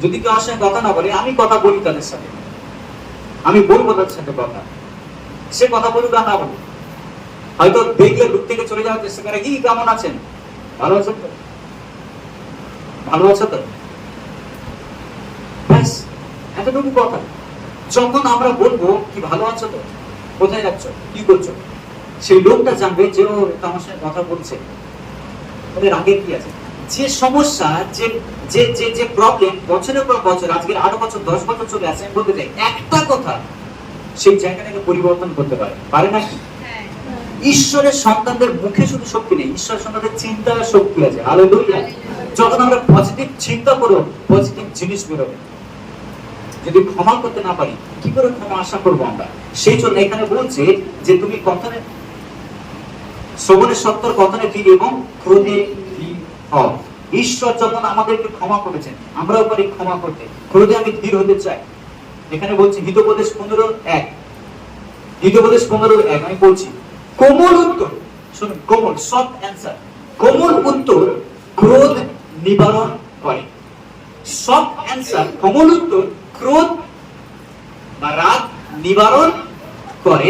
যদি কেউ আমার সঙ্গে কথা না বলে, আমি কথা বলি তাদের সাথে, আমি বলবো তাদের সাথে কথা, সে কথা বলুক আর না বলুক। হয়তো দেখলে দূর থেকে চলে যাওয়ার চেষ্টা করে, কি কেমন আছেন, ভালো আছেন তো, ভালো আছে তো, ব্যাস এতটুকু কথা। যখন আমরা বলবো কি ভালো আছো তো, কোথায় যাচ্ছ, কি করছো, সেই লোকটা জানবে যে ও আমার সঙ্গে কথা বলছে, ওদের আগে কি আছে। যে সমস্যা, যে যে যে যে প্রবলেম বছরের পর বছর, আজকের 8 বছর 10 বছর চলে আসে, আমি বলতে চাই একটা কথা সেই জায়গাটাকে পরিবর্তন করতে পারে নাকি? ঈশ্বরের সন্তানদের মুখে শুধু শক্তি নেই, ঈশ্বরের সন্তানদের চিন্তার শক্তি আছে। হালেলুয়া। যখন আমরা পজিটিভ চিন্তা করব, পজিটিভ জিনিস বেরোবে। যদি ক্ষমা করতে না পারি, কি করে ক্ষমা আশা করবো আমরা? সেই জন্য এখানে বলছে যে তুমি কথনে, শ্রবণে সত্তর, কথনে ধীর এবং ক্রোধে ধীর হও। ঈশ্বর যখন আমাদেরকে ক্ষমা করেছেন, আমরাও পারি ক্ষমা করতে। ক্রোধে আমি ধীর হতে চাই। এখানে বলছি হিতোপদেশ 15:1, হিতোপদেশ 15:1 আমি বলছি, কোমল উত্তর শুনুন, কোমল সফট অ্যান্সার, কোমল উত্তর ক্রোধ নিবারণ করে। সফট অ্যান্সার, কোমল উত্তর ক্রোধ বা রাগ নিবারণ করে।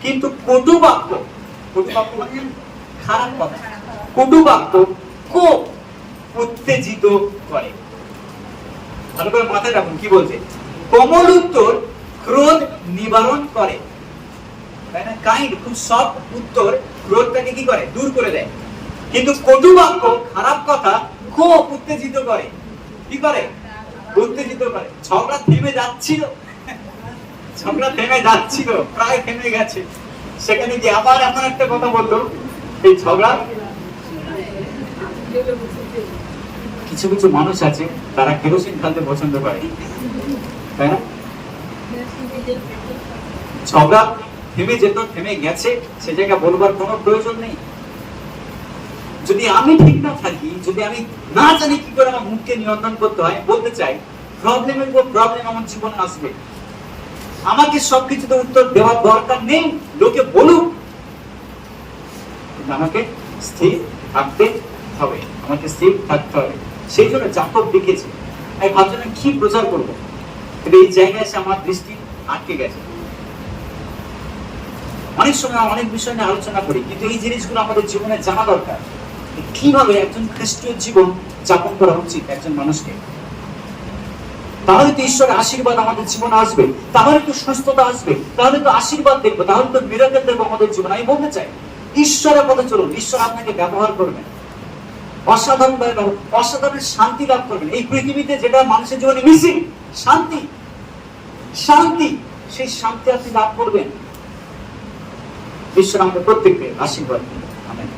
কিন্তু কটু বাক্য, কটু বাক্য মানে খারাপ কথা, কটু বাক্য কোপ উত্তেজিত করে। ভালো করে মাথায় রাখুন কি বলছে। কোমল উত্তর ক্রোধ নিবারণ করে, তাই না? কাইন্ড, খুব সফট উত্তর ক্রোধটাকে কি করে, দূর করে দেয়। কিন্তু কটু বাক্য, খারাপ কথা কোপ উত্তেজিত করে। কি করে? উত্তেজিত করে। ঝগড়া থেমে যাচ্ছিল, ঝগড়া থেমে যাচ্ছিল, প্রায় থেমে গেছে, সেখানে কি আবার এমন একটা কথা বলতো, এই ঝগড়া। কিছু কিছু মানুষ আছে তারা কেরোসিন ঢালতে পছন্দ করে, তাই না? ঝগড়া থেমে যেত, থেমে গেছে, সে জায়গায় বলবার কোনো প্রয়োজন নেই। যদি আমি ঠিক না থাকি, যদি আমি না জানি কি করে আমার মুখকে নিয়ন্ত্রণ করতে হয়, বলতে চাই প্রবলেমের উপর প্রবলেম আমার জীবনে আসবে। আমাকে সবকিছুতে উত্তর দেওয়ার দরকার নেই, লোকে বলুক, আমাকে স্থির থাকতে হবে, আমাকে স্থির থাকতে হবে। সেই জন্য যাকব লিখেছে। আমি ভাবছিলাম কি প্রচার করবো, কিন্তু এই জায়গায় এসে আমার দৃষ্টি আটকে গেছে। অনেক সময় অনেক বিষয় নিয়ে আলোচনা করি, কিন্তু এই জিনিসগুলো আমাদের জীবনে জানা দরকার। কিভাবে একজন খ্রিস্টীয় জীবন যাপন করা উচিত একজন মানুষকে, তাহলে তো ঈশ্বরের আশীর্বাদ আমাদের জীবনে আসবে, তাহলে তো সুস্থতা আসবে, তাহলে তো আশীর্বাদ দেখবো, তাহলে তো মিরাকেল দেখবো আমাদের জীবনে। আমি বলতে চাই ঈশ্বরের পথে চলুন, ঈশ্বর আপনাকে ব্যবহার করবেন, অসাধারণ অসাধারণ শান্তি লাভ করবেন। এই পৃথিবীতে যেটা মানুষের জীবনে মিসিং, শান্তি, শান্তি, সেই শান্তি আপনি লাভ করবেন। ঈশ্বর আমাদের প্রত্যেককে আশীর্বাদ দিন। আমেন।